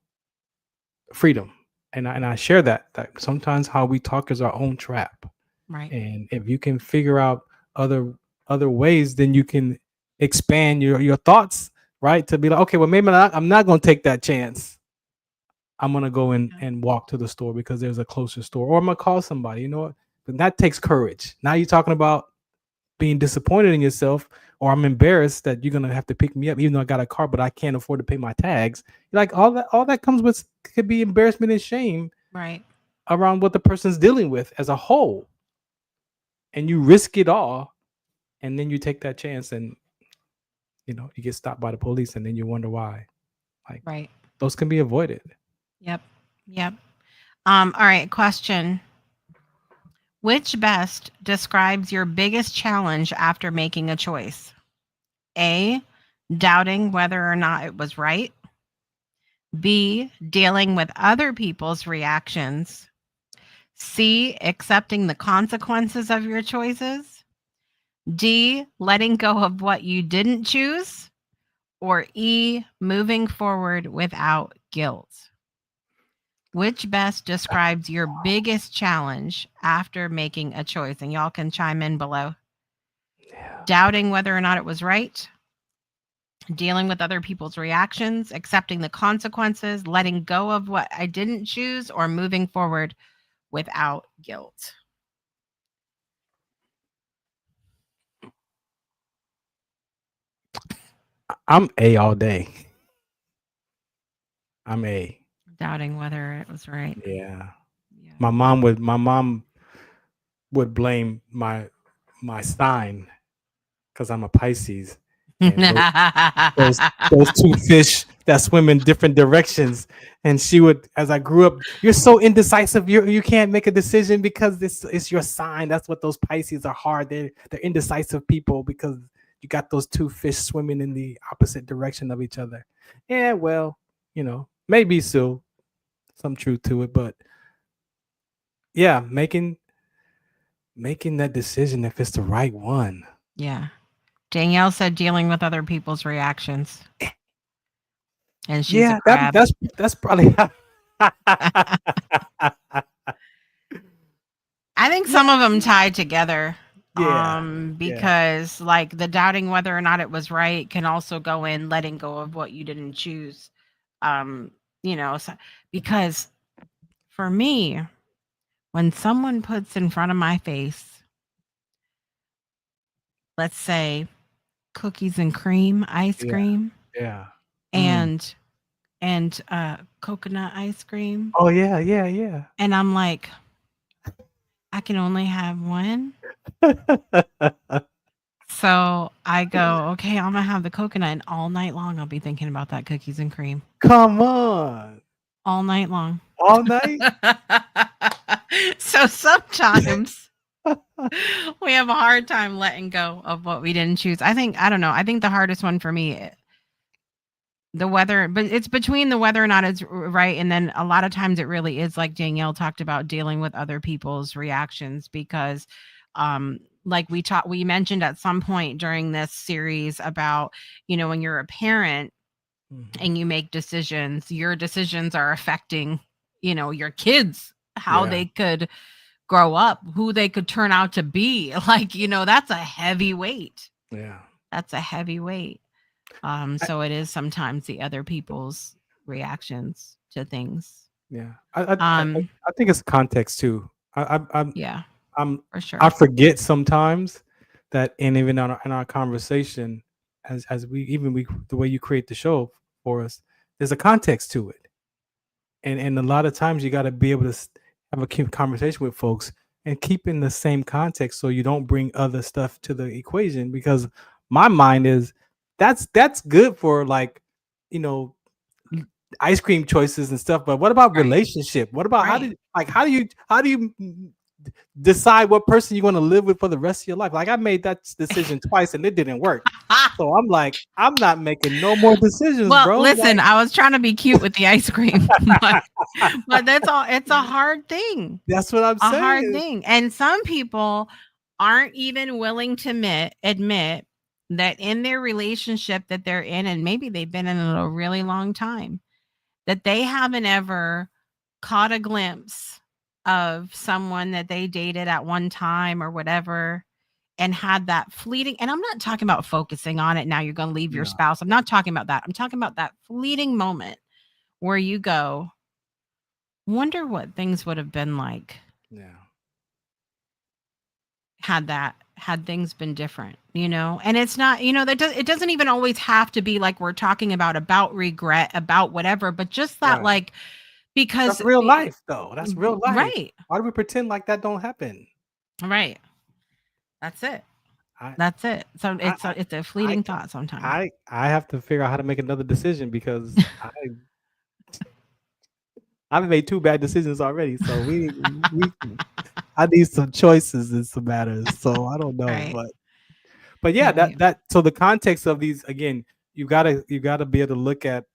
freedom. And I share that sometimes how we talk is our own trap. Right. And if you can figure out other ways, then you can expand your thoughts, right? To be like, okay, well, maybe I'm not going to take that chance. I'm going to go in and walk to the store because there's a closer store, or I'm going to call somebody, you know what? But that takes courage. Now you're talking about being disappointed in yourself, or I'm embarrassed that you're going to have to pick me up, even though I got a car, but I can't afford to pay my tags. Like, all that comes with could be embarrassment and shame, Right. around what the person's dealing with as a whole. And you risk it all, and then you take that chance, and you get stopped by the police, and then you wonder why. Like, Right. those can be avoided. Yep. All right, question. Which best describes your biggest challenge after making a choice? A, doubting whether or not it was right. B, dealing with other people's reactions. C, accepting the consequences of your choices. D, letting go of what you didn't choose. Or E, moving forward without guilt. Which best describes your biggest challenge after making a choice? And y'all can chime in below. Yeah. Doubting whether or not it was right, dealing with other people's reactions, accepting the consequences, letting go of what I didn't choose, or moving forward without guilt. I'm A all day. I'm A. Doubting whether it was right. Yeah. Yeah. My mom would blame my sign, because I'm a Pisces. And those two fish that swim in different directions. And she would, as I grew up, you're so indecisive. You can't make a decision because it's your sign. That's what those Pisces are hard. They're indecisive people because you got those two fish swimming in the opposite direction of each other. Yeah, well, maybe so, some truth to it, but yeah, making that decision if it's the right one. Yeah. Danielle said dealing with other people's reactions. and she's a Yeah, crab. that's probably I think some of them tied together. yeah. Because like the doubting whether or not it was right can also go in letting go of what you didn't choose. So, because for me, when someone puts in front of my face, let's say cookies and cream ice Yeah. cream Yeah. and coconut ice cream, Oh yeah, yeah. and I'm like, I can only have one. So I go, okay, I'm gonna have the coconut, and all night long I'll be thinking about that cookies and cream Come on. all night long. All night? So sometimes we have a hard time letting go of what we didn't choose. I don't know. I think the hardest one for me, the weather, but it's between the whether or not it's right. And then a lot of times it really is like Danielle talked about, dealing with other people's reactions, because like we mentioned at some point during this series about, when you're a parent and you make decisions, your decisions are affecting, your kids, how Yeah. they could grow up, who they could turn out to be. Like, that's a heavy weight. Yeah. That's a heavy weight. So it is sometimes the other people's reactions to things. Yeah. I think it's context too. Yeah, I'm for sure. I forget sometimes that, and even in our conversation, as we the way you create the show for us, there's a context to it, and a lot of times you got to be able to have a conversation with folks and keep in the same context, so you don't bring other stuff to the equation. Because my mind is that's good for, like, you know ice cream choices and stuff, but what about Right. relationship? What about Right. how do you decide what person you're going to live with for the rest of your life? Like, I made that decision twice and it didn't work. So I'm like, I'm not making no more decisions, Well, bro. listen, Like, I was trying to be cute with the ice cream, but that's all. It's a hard thing. that's what I'm A hard saying. thing. And some people aren't even willing to admit that in their relationship that they're in, and maybe they've been in it a really long time, that they haven't ever caught a glimpse of someone that they dated at one time or whatever, and had that fleeting, and I'm not talking about focusing on it, now you're going to leave your No. spouse. I'm not talking about that. I'm talking about that fleeting moment where you go, wonder what things would have been like Yeah. had things been different, and it's not, it doesn't even always have to be like we're talking about regret, about whatever, but just that, Right. like, because That's real life, though. That's real life. Right. Why do we pretend like that don't happen? Right. That's it. I That's it. So it's I a fleeting thought sometimes. I have to figure out how to make another decision, because I've made 2 bad decisions already. So we I need some choices in some matters. So I don't know, Right. but yeah, Right. that so the context of these, again, you gotta be able to look at,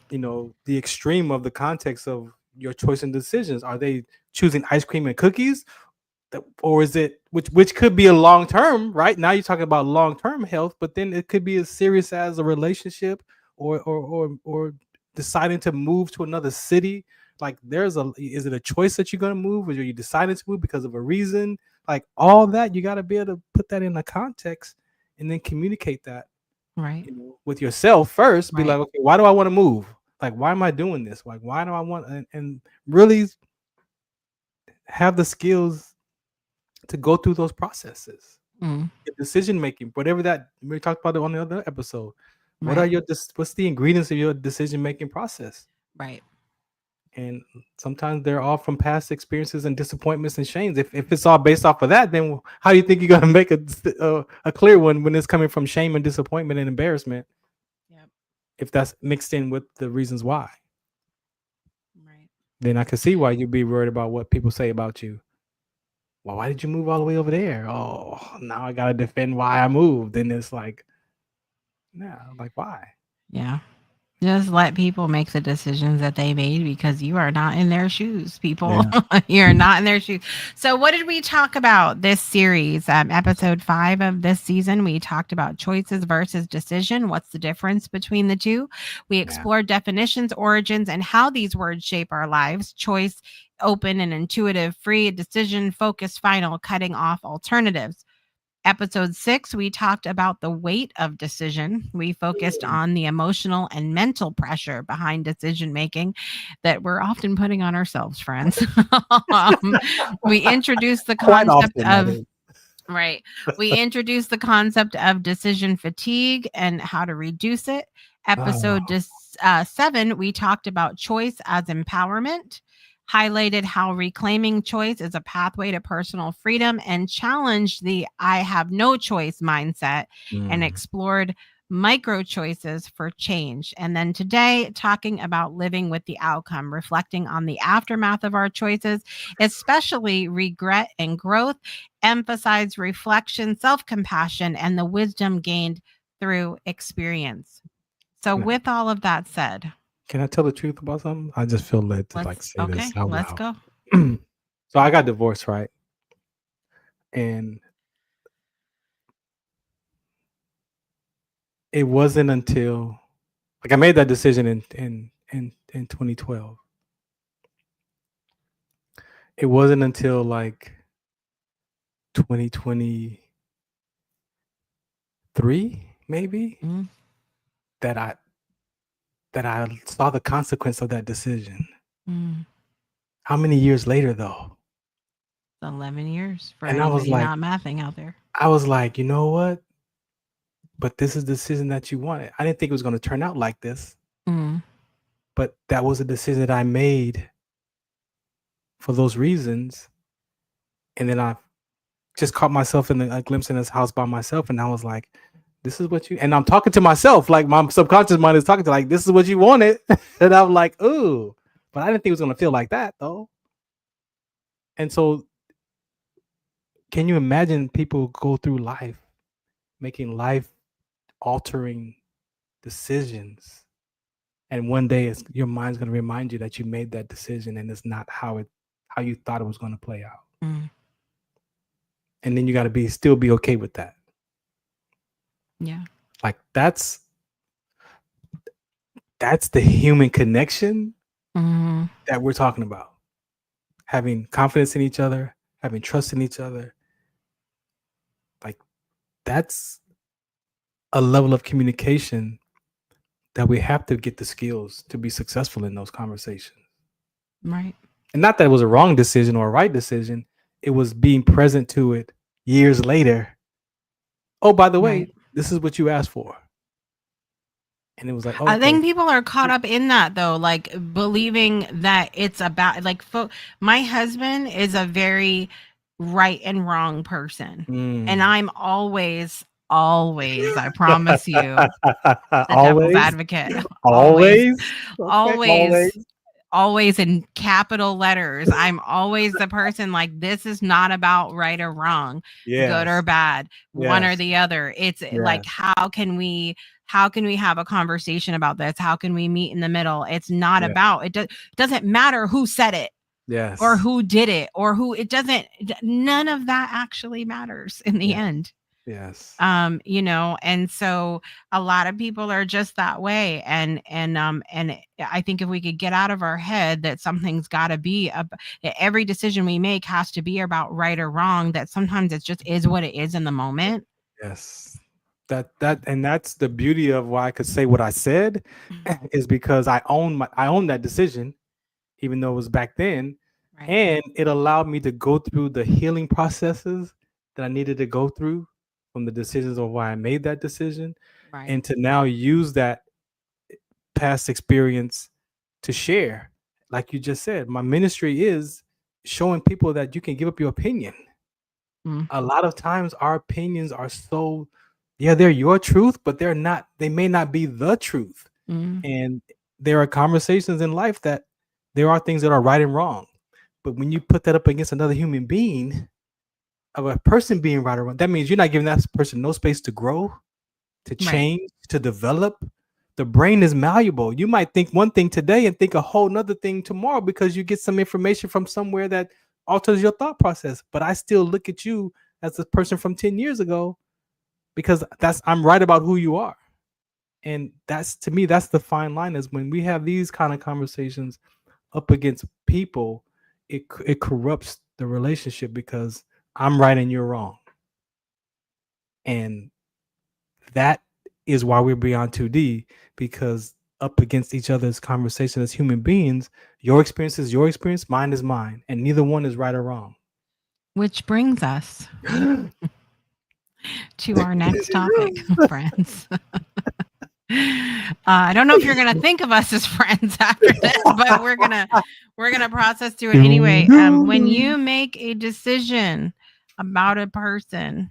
the extreme of the context of your choice and decisions. Are they choosing ice cream and cookies, or is it, which could be a long term, right? Now you're talking about long term health, but then it could be as serious as a relationship, or deciding to move to another city. Like, is it a choice that you're gonna move, or are you deciding to move because of a reason? Like, all that, you got to be able to put that in a context and then communicate that, Right. with yourself first. Be Right. like, okay, why do I want to move? Like, why am I doing this? Like, why do I want, and really have the skills to go through those processes. Mm. Decision making, whatever that we talked about it on the other episode. What are Right. what's the ingredients of your decision making process? Right. And sometimes they're all from past experiences and disappointments and shames. If it's all based off of that, then how do you think you're gonna make a clear one when it's coming from shame and disappointment and embarrassment? Yep. If that's mixed in with the reasons why, Right. then I can see why you'd be worried about what people say about you. Well, why did you move all the way over there? Oh, now I gotta defend why I moved. And it's like, nah, like, why? Yeah. Just let people make the decisions that they made because you are not in their shoes, people. Yeah. You're not in their shoes. So, what did we talk about this series? Episode 5 of this season, we talked about choices versus decision. What's the difference between the two? We Yeah. explored definitions, origins, and how these words shape our lives. Choice, open and intuitive, free, decision, focus, final, cutting off alternatives. Episode 6, we talked about the weight of decision. We focused on the emotional and mental pressure behind decision making that we're often putting on ourselves, friends. We introduced the Quite concept often, that of is. Right. We introduced the concept of decision fatigue and how to reduce it. Episode Oh, 7, we talked about choice as empowerment, highlighted how reclaiming choice is a pathway to personal freedom, and challenged the I have no choice mindset and mm. explored micro choices for change. And then today, talking about living with the outcome, reflecting on the aftermath of our choices, especially regret and growth, emphasize reflection, self compassion, and the wisdom gained through experience. So, Can I, with all of that said, can I tell the truth about something? I just feel led to like say this out let's loud. go. So I got divorced, right? And it wasn't until like I made that decision in 2012. It wasn't until like 2023 maybe Mhm. that I saw the consequence of that decision. Mm, How many years later though? 11 years for And I was anybody like, not mathing out there. you know what? But this is the decision that you wanted. I didn't think it was going to turn out like this, Mm, but that was a decision that I made for those reasons. And then I just caught myself in a glimpse in this house by myself, and I was like, "This is what you." And I'm talking to myself, like my subconscious mind is talking to, like, "This is what you wanted," and I'm like, "Ooh," but I didn't think it was going to feel like that though. And so, can you imagine people go through life making life altering decisions, and one day your mind's going to remind you that you made that decision, and it's not how you thought it was going to play out, mm, and then you got to still be okay with that. yeah. Like that's the human connection Mm, that we're talking about. Having confidence in each other, having trust in each other. Like that's a level of communication that we have to get the skills to be successful in those conversations. right. And not that it was a wrong decision or a right decision. It was being present to it years later. Oh, by the way, Right. this is what you asked for. And it was like, I think okay. people are caught up in that though, like believing that it's about like my husband is a very right and wrong person. And Mm. I'm always, I promise you, the devil's Always. advocate. Always, Always. Okay. always, always in capital letters. I'm always the person like this is not about right or wrong, good or Yes. bad, one or Yes. the other. It's like Yes. how can we have a conversation about this? How can we meet in the middle? It's not Yeah. about it doesn't matter who said it Yes. or who did it or who it doesn't none of that actually matters in the Yeah. end. Yes. And so a lot of people are just that way, and I think if we could get out of our head that something's got to be every decision we make has to be about right or wrong, that sometimes it just is what it is in the moment. Yes. And that's the beauty of why I could say what I said is because I own that decision, even though it was back then. Right. And it allowed me to go through the healing processes that I needed to go through from the decisions of why I made that decision, Right. and to now use that past experience to share. Like you just said, my ministry is showing people that you can give up your opinion. Mm. A lot of times our opinions are they're your truth, but they may not be the truth. Mm. And there are conversations in life that there are things that are right and wrong. But when you put that up against another human being, of a person being right or wrong, that means you're not giving that person no space to grow, to change, to develop. the brain is malleable. You might think one thing today and think a whole nother thing tomorrow because you get some information from somewhere that alters your thought process. But I still look at you as a person from 10 years ago because I'm right about who you are. And that's, to me, that's the fine line, is when we have these kind of conversations up against people, it corrupts the relationship because I'm right and you're wrong. And that is why we're beyond 2D, because up against each other's conversation as human beings, your experience is your experience, mine is mine, and neither one is right or wrong. Which brings us to our next topic, friends. I don't know if you're gonna think of us as friends after this, but we're gonna process through it anyway. When you make a decision about a person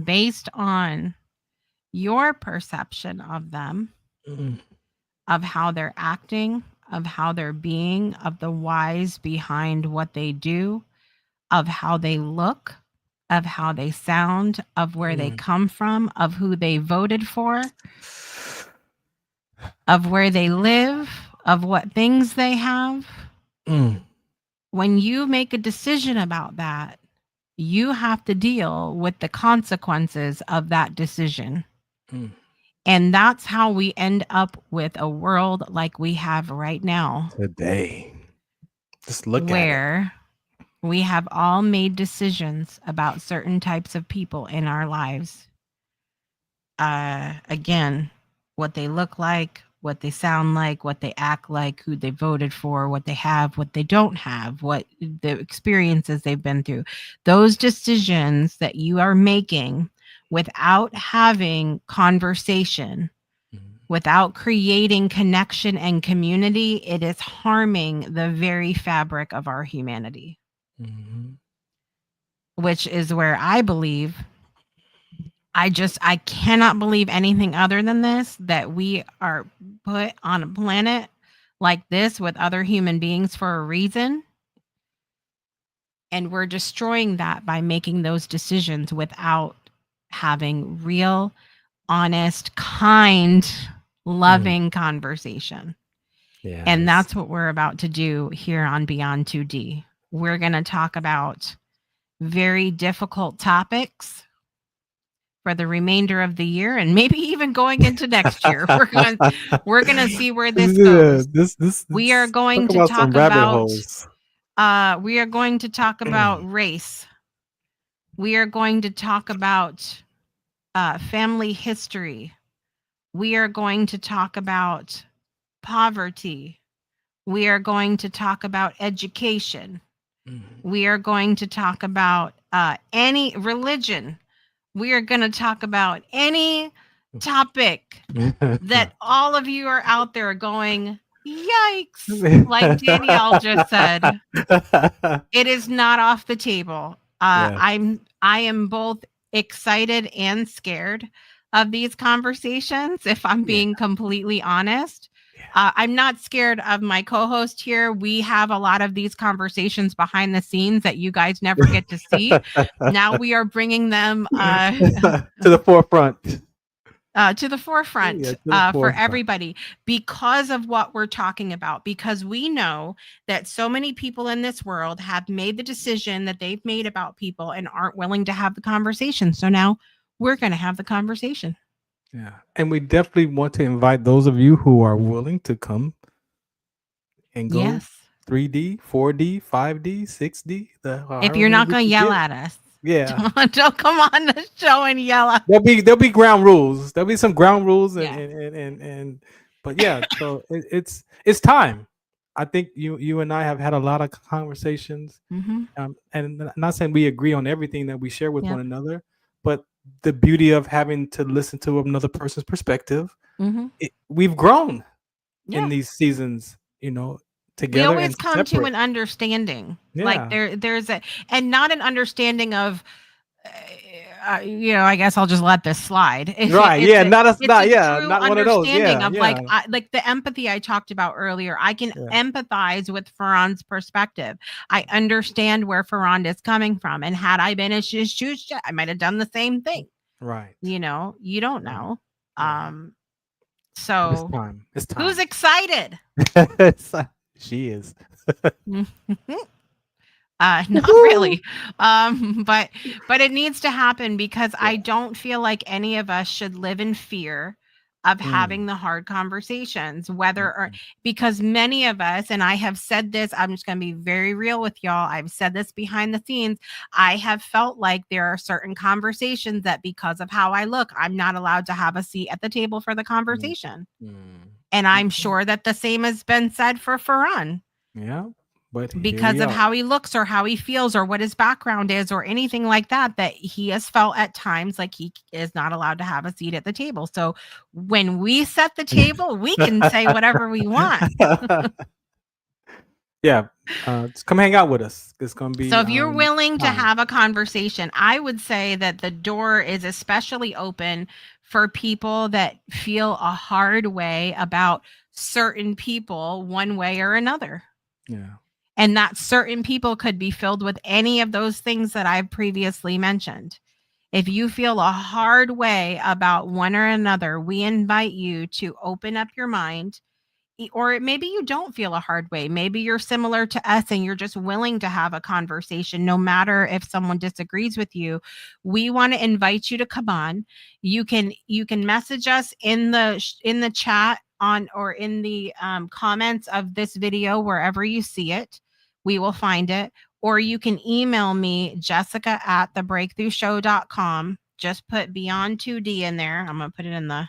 based on your perception of them, of how they're acting, of how they're being, of the whys behind what they do, of how they look, of how they sound, of where they come from, of who they voted for, of where they live, of what things they have. When you make a decision about that, you have to deal with the consequences of that decision. And that's how we end up with a world like we have right now Today. Just look where we have all made decisions about certain types of people in our lives. Again, what they look like, what they sound like, what they act like, who they voted for, what they have, what they don't have, what the experiences they've been through. Those decisions that you are making without having conversation, without creating connection and community, it is harming the very fabric of our humanity. Which is where I believe, I cannot believe anything other than this, that we are put on a planet like this with other human beings for a reason. And we're destroying that by making those decisions without having real, honest, kind, loving conversation. Yeah, and that's what we're about to do here on Beyond 2D. We're going to talk about very difficult topics for the remainder of the year and maybe even going into next year. We're going to see where this goes. We are going to talk about we are going to talk about race. We are going to talk about family history. We are going to talk about poverty. We are going to talk about education. We are going to talk about any religion. We are going to talk about any topic that all of you are out there going, yikes, like Danielle just said. It is not off the table. I am both excited and scared of these conversations, if I'm being completely honest. I'm not scared of my co-host here. We have a lot of these conversations behind the scenes that you guys never get to see. Now we are bringing them to the forefront. For everybody, because of what we're talking about, because we know that so many people in this world have made the decision that they've made about people and aren't willing to have the conversation. So now we're going to have the conversation. Yeah. And we definitely want to invite those of you who are willing to come and go 3D, 4D, 5D, 6D. If you're not going to yell at us. Yeah. Don't come on the show and yell at us. There'll be ground rules. There'll be some ground rules but yeah, so it's time. I think you and I have had a lot of conversations. And I'm not saying we agree on everything that we share with one another, but the beauty of having to listen to another person's perspective, we've grown in these seasons, together. We always come to an understanding. Like there's and not an understanding of, I guess I'll just let this slide. Right. Not one of those. Like the empathy I talked about earlier. I can empathize with Farron's perspective. I understand where Farron is coming from. And had I been in his shoes, I might have done the same thing. Right. You don't know. So time. It's time. who's excited? She is. Not really. But it needs to happen because I don't feel like any of us should live in fear of having the hard conversations, whether or because many of us, and I have said this, I'm just going to be very real with y'all. I've said this behind the scenes. I have felt like there are certain conversations that because of how I look, I'm not allowed to have a seat at the table for the conversation. And I'm sure that the same has been said for Farron. Yeah. But because of how he looks or how he feels or what his background is or anything like that, that he has felt at times like he is not allowed to have a seat at the table. So when we set the table, we can say whatever we want. Yeah. Just come hang out with us. It's going to be. So if you're willing to have a conversation, I would say that the door is especially open for people that feel a hard way about certain people one way or another. Yeah. And that certain people could be filled with any of those things that I've previously mentioned. If you feel a hard way about one or another, we invite you to open up your mind. Or maybe you don't feel a hard way. Maybe you're similar to us and you're just willing to have a conversation, no matter if someone disagrees with you. We want to invite you to come on. You can message us in the chat on or in the comments of this video, wherever you see it. We will find it. Or you can email me, jessica@thebreakthroughshow.com. Just put Beyond 2D in there. I'm going to put it in the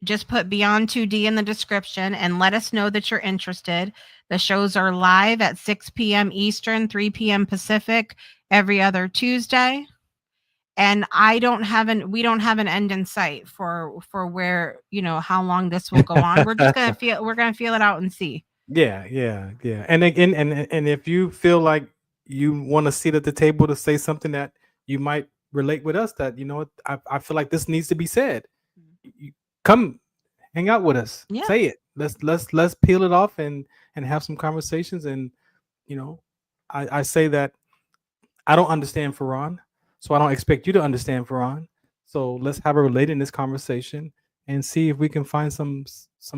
just put Beyond 2D in the description and let us know that you're interested. The shows are live at 6 p.m. Eastern, 3 p.m. Pacific, every other Tuesday. And we don't have an end in sight for where, how long this will go on. We're just going to feel it out and see. Yeah. And again, and if you feel like you want a seat at the table to say something that you might relate with us, that, I feel like this needs to be said. You come hang out with us. Yeah. Say it. Let's peel it off and have some conversations. And, I say that I don't understand Farron, so I don't expect you to understand Farron. So let's have a relatedness conversation and see if we can find some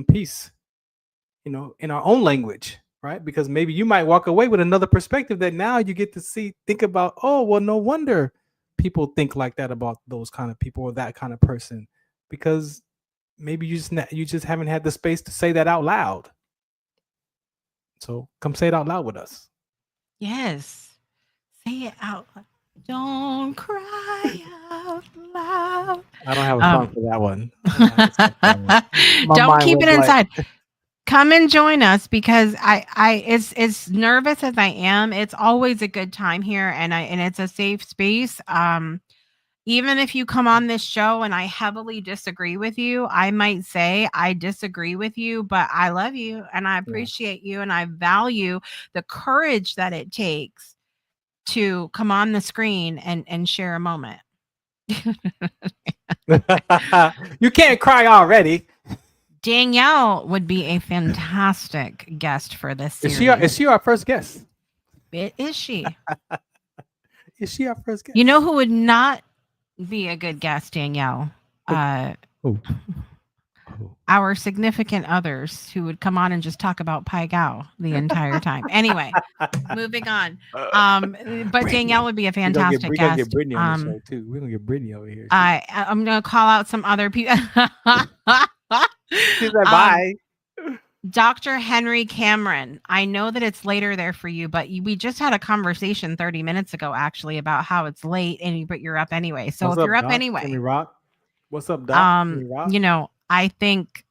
peace, in our own language, right? Because maybe you might walk away with another perspective that now you get to think about, oh, well, no wonder people think like that about those kind of people or that kind of person, because maybe you just haven't had the space to say that out loud. So come say it out loud with us. Yes. Say it out loud. Don't cry out loud. I don't have a song for that one. Don't keep it inside. Come and join us, because I as nervous as I am, it's always a good time here, and it's a safe space. Even if you come on this show and I heavily disagree with you, I might say I disagree with you, but I love you and I appreciate you, and I value the courage that it takes to come on the screen and share a moment. You can't cry already. Danielle would be a fantastic guest for this series. Is she our first guest? Is she? Is she our first guest? You know who would not be a good guest, Danielle? Our significant others who would come on and just talk about Pai Gao the entire time. Anyway, moving on. But Danielle would be a fantastic guest. We're gonna get Brittany on the show too. We're gonna get Brittany over here. I'm gonna call out some other people. She's like, bye. Dr. Henry Cameron. I know that it's later there for you, but we just had a conversation 30 minutes ago, actually, about how it's late, but you're up anyway. So What's if you're up, up Doc? anyway, Can we rock? What's up, Doc? Can we rock? I think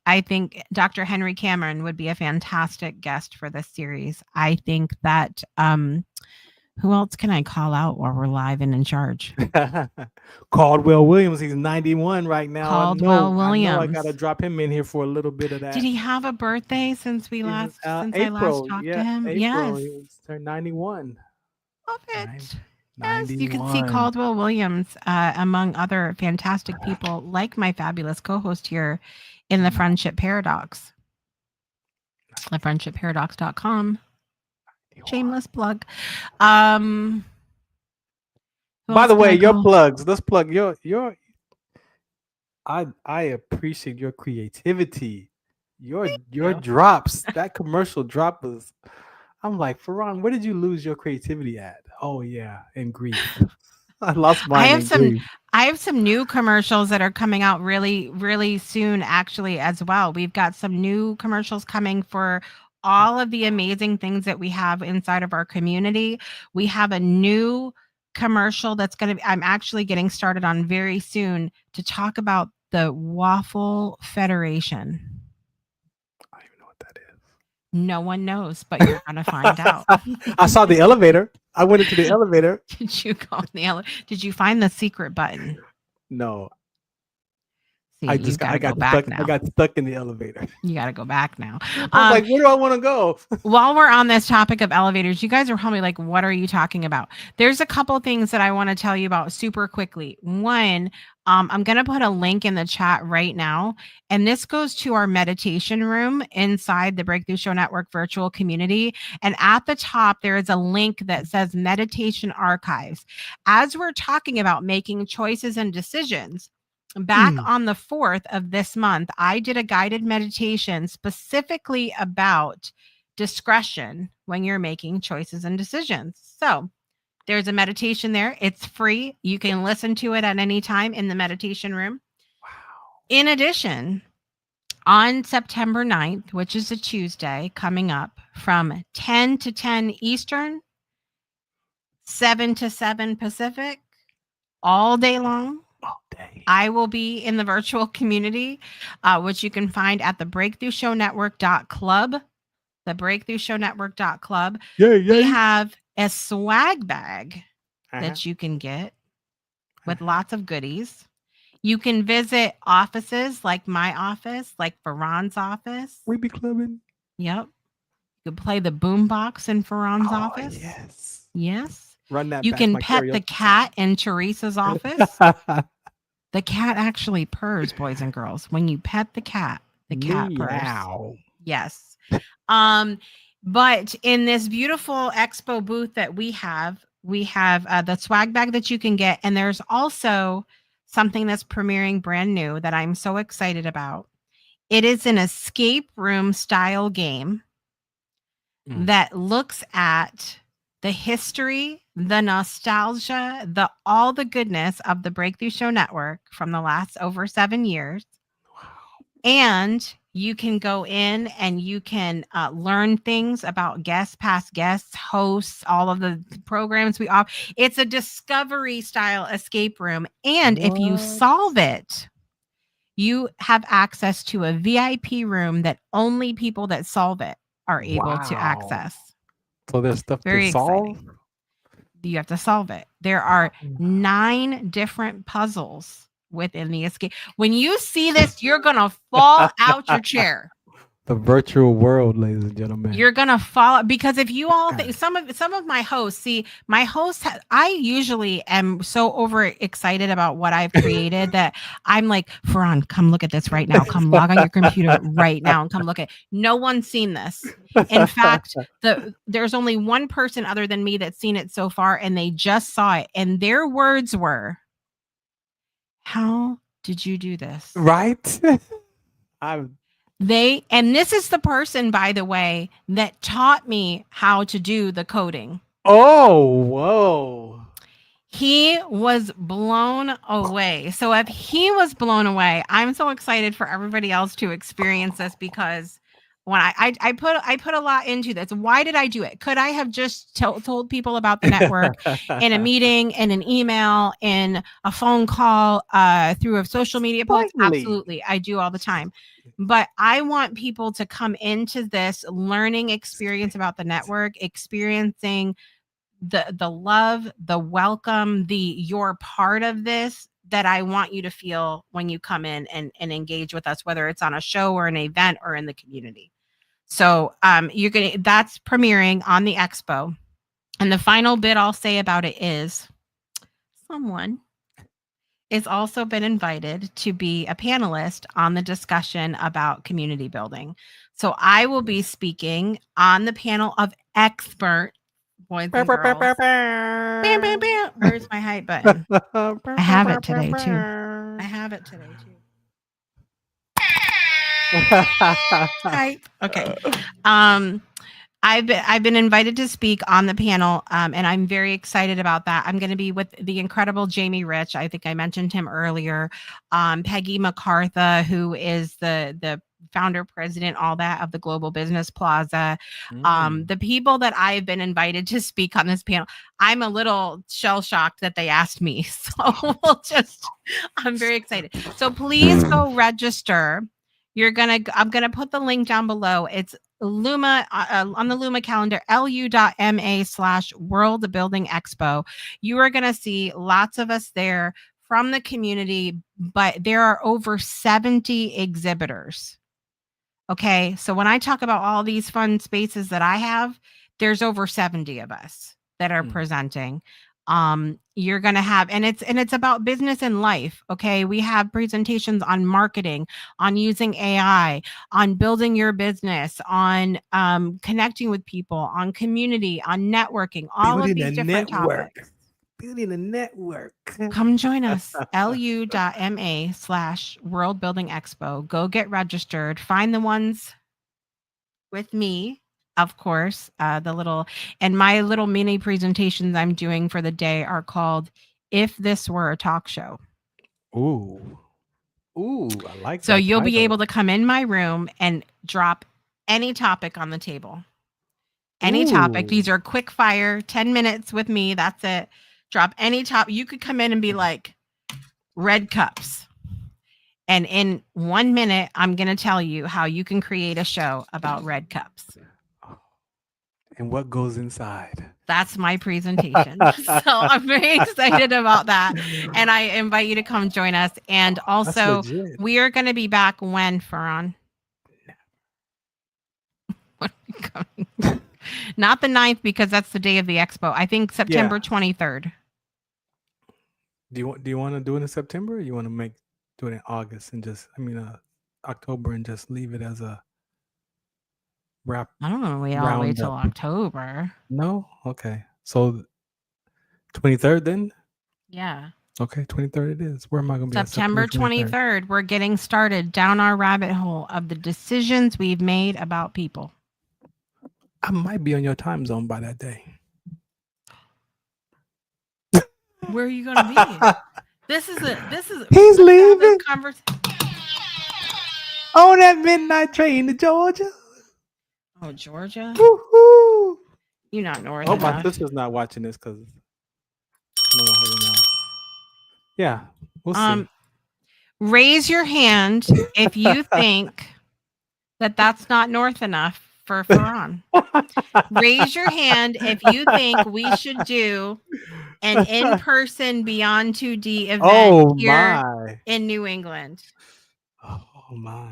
Dr. Henry Cameron would be a fantastic guest for this series. I think that who else can I call out while we're live and in charge? Caldwell Williams. He's 91 right now. Caldwell Williams. I gotta drop him in here for a little bit of that. Did he have a birthday since I last talked to him? April, Yes. He turned 91. Love it. 91. Yes, you can see Caldwell Williams, among other fantastic people like my fabulous co-host here in the Friendship Paradox. thefriendshipparadox.com. Shameless plug. By the way, your plugs. Let's plug your I appreciate your creativity. Your you. drops. That commercial drop was. I'm like, Farron, where did you lose your creativity at? Oh yeah, in grief. I lost I mine have in some grief. I have some new commercials that are coming out really, really soon, actually, as well. We've got some new commercials coming for all of the amazing things that we have inside of our community. We have a new commercial that's going to be, I'm actually getting started on very soon to talk about the Waffle Federation. I don't even know what that is. No one knows, but you're going to find out. I saw the elevator. I went into the elevator. Did you go in the Did you find the secret button? No, See, I you've got to go back stuck. now. I got stuck in the elevator. You got to go back now. I was like, where do I want to go? While we're on this topic of elevators, you guys are probably like, what are you talking about? There's a couple things that I want to tell you about super quickly. One, I'm going to put a link in the chat right now. And this goes to our meditation room inside the Breakthrough Show Network virtual community. And at the top, there is a link that says meditation archives. As we're talking about making choices and decisions, back on the 4th of this month, I did a guided meditation specifically about discretion when you're making choices and decisions. So there's a meditation there. It's free. You can listen to it at any time in the meditation room. Wow. In addition, on September 9th, which is a Tuesday coming up from 10 to 10 Eastern, 7 to 7 Pacific, all day long, I will be in the virtual community, which you can find at the breakthroughshownetwork.club. The breakthroughshownetwork.club. We have a swag bag that you can get with lots of goodies. You can visit offices like my office, like Farron's office. We be clubbing. Yep. You can play the boombox in Farron's office. Yes. Yes. Run that. You back can my pet the karaoke cat in Teresa's office. song. The cat actually purrs, boys and girls. When you pet the cat purrs. Meow. Yes. But in this beautiful expo booth that we have the swag bag that you can get. And there's also something that's premiering brand new that I'm so excited about. It is an escape room style game that looks at the history, the nostalgia, all the goodness of the Breakthrough Show Network from the last over 7 years. Wow. And you can go in and you can learn things about past guests, hosts, all of the programs we offer. It's a discovery style escape room. And if you solve it, you have access to a VIP room that only people that solve it are able to access. So there's stuff Very to solve. exciting. You have to solve it. There are 9 different puzzles within the escape. When you see this, you're gonna fall out your chair. The virtual world, ladies and gentlemen. You're gonna fall, because if you all think, some of my hosts, I usually am so overexcited about what I've created that I'm like, Farron, come look at this right now. Come log on your computer right now and come look at. No one's seen this. In fact, there's only one person other than me that's seen it so far, and they just saw it, and their words were, "How did you do this?" Right? And this is the person, by the way, that taught me how to do the coding. Oh, whoa. He was blown away. So if he was blown away, I'm so excited for everybody else to experience this, because when I put a lot into this. Why did I do it? Could I have just told people about the network in a meeting, in an email, in a phone call, through a social media post? Absolutely. I do all the time. But I want people to come into this learning experience about the network, experiencing the love, the welcome, you're part of this, that I want you to feel when you come in and engage with us, whether it's on a show or an event or in the community. So that's premiering on the expo. And the final bit I'll say about it is someone is also been invited to be a panelist on the discussion about community building. So I will be speaking on the panel of expert boys and girls. Bam, bam, bam. Where's my hype button? I have it today too. Type. Okay. I've been invited to speak on the panel, and I'm very excited about that. I'm going to be with the incredible Jamie Rich. I think I mentioned him earlier. Peggy MacArthur, who is the founder, president, all that of the Global Business Plaza. The people that I've been invited to speak on this panel, I'm a little shell shocked that they asked me. So I'm very excited. So please go register. I'm gonna put the link down below. It's Luma on the Luma calendar, lu.ma/World Building Expo. You are gonna see lots of us there from the community, but there are over 70 exhibitors. Okay, so when I talk about all these fun spaces that I have, there's over 70 of us that are presenting. You're going to have, and it's about business and life. Okay. We have presentations on marketing, on using AI, on building your business, on connecting with people, on community, on networking, all of these different topics. Building a network. Come join us, lu.ma/World Building Expo. Go get registered. Find the ones with me. Of course, my little mini presentations I'm doing for the day are called "If This Were a Talk Show." Ooh, I like that. So you'll be title. able to come in my room and drop any topic on the table. Any topic. These are quick fire, 10 minutes with me. That's it. Drop any topic. You could come in and be like, red cups. And in 1 minute, I'm going to tell you how you can create a show about red cups. And what goes inside. That's my presentation. So I'm very excited about that. And I invite you to come join us. And also, we are going to be back when, Farron? Not the 9th, because that's the day of the expo. I think September 23rd. Do you want to do it in September, or you want to do it in August and October and just leave it as a wrap? I don't know. We all wait till October. No? Okay. So 23rd then? Yeah. Okay, 23rd it is. Where am I going to be? September 23rd. We're getting started down our rabbit hole of the decisions we've made about people. I might be on your time zone by that day. Where are you going to be? He's leaving. On that midnight train to Georgia. Oh, Georgia? Woo-hoo. You're not north. I hope my sister's not watching this, because I don't want her to know. Yeah, we'll see. Raise your hand if you think that that's not north enough for Farron. Raise your hand if you think we should do an in-person Beyond 2D event here in New England. Oh my.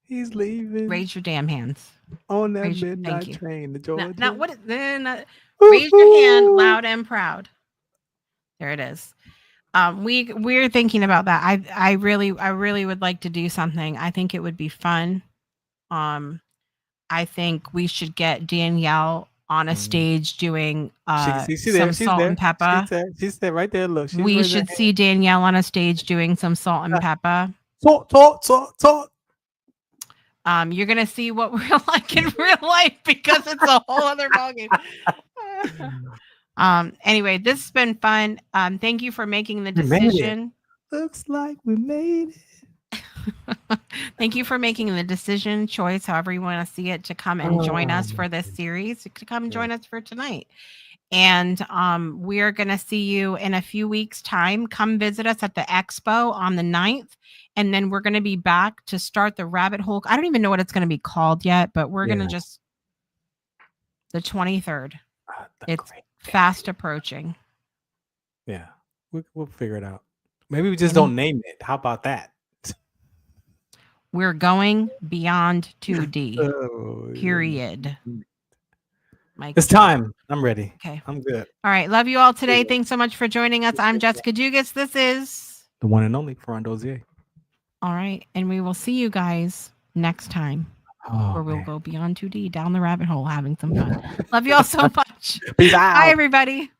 He's leaving. Raise your damn hands. On that midnight train to Georgia. Now what is raise your hand loud and proud. There it is. We're thinking about that. I really would like to do something. I think it would be fun. I think we should get Danielle on a stage doing some salt and pepper. She said right there, look. We should see Danielle on a stage doing some salt and pepper. Salt. You're gonna see what we're like in real life, because it's a whole other ballgame. Anyway, this has been fun. Thank you for making the decision. Looks like we made it. Thank you for making the decision, choice, however you want to see it, to come and join us for this series, to come join us for tonight. And we're going to see you in a few weeks' time. Come visit us at the expo on the 9th. And then we're going to be back to start the rabbit hole. I don't even know what it's going to be called yet, but we're going to just the 23rd. It's fast approaching. Yeah, we'll figure it out. Maybe we just don't name it. How about that? We're going beyond 2D. Period. It's time. I'm ready. Okay. I'm good. All right. Love you all today. Thanks so much for joining us. I'm Jessica Dugas. This is the one and only Farron Dozier. All right. And we will see you guys next time, where we'll go beyond 2D, down the rabbit hole, having some fun. Love you all so much. Peace out. Bye, everybody.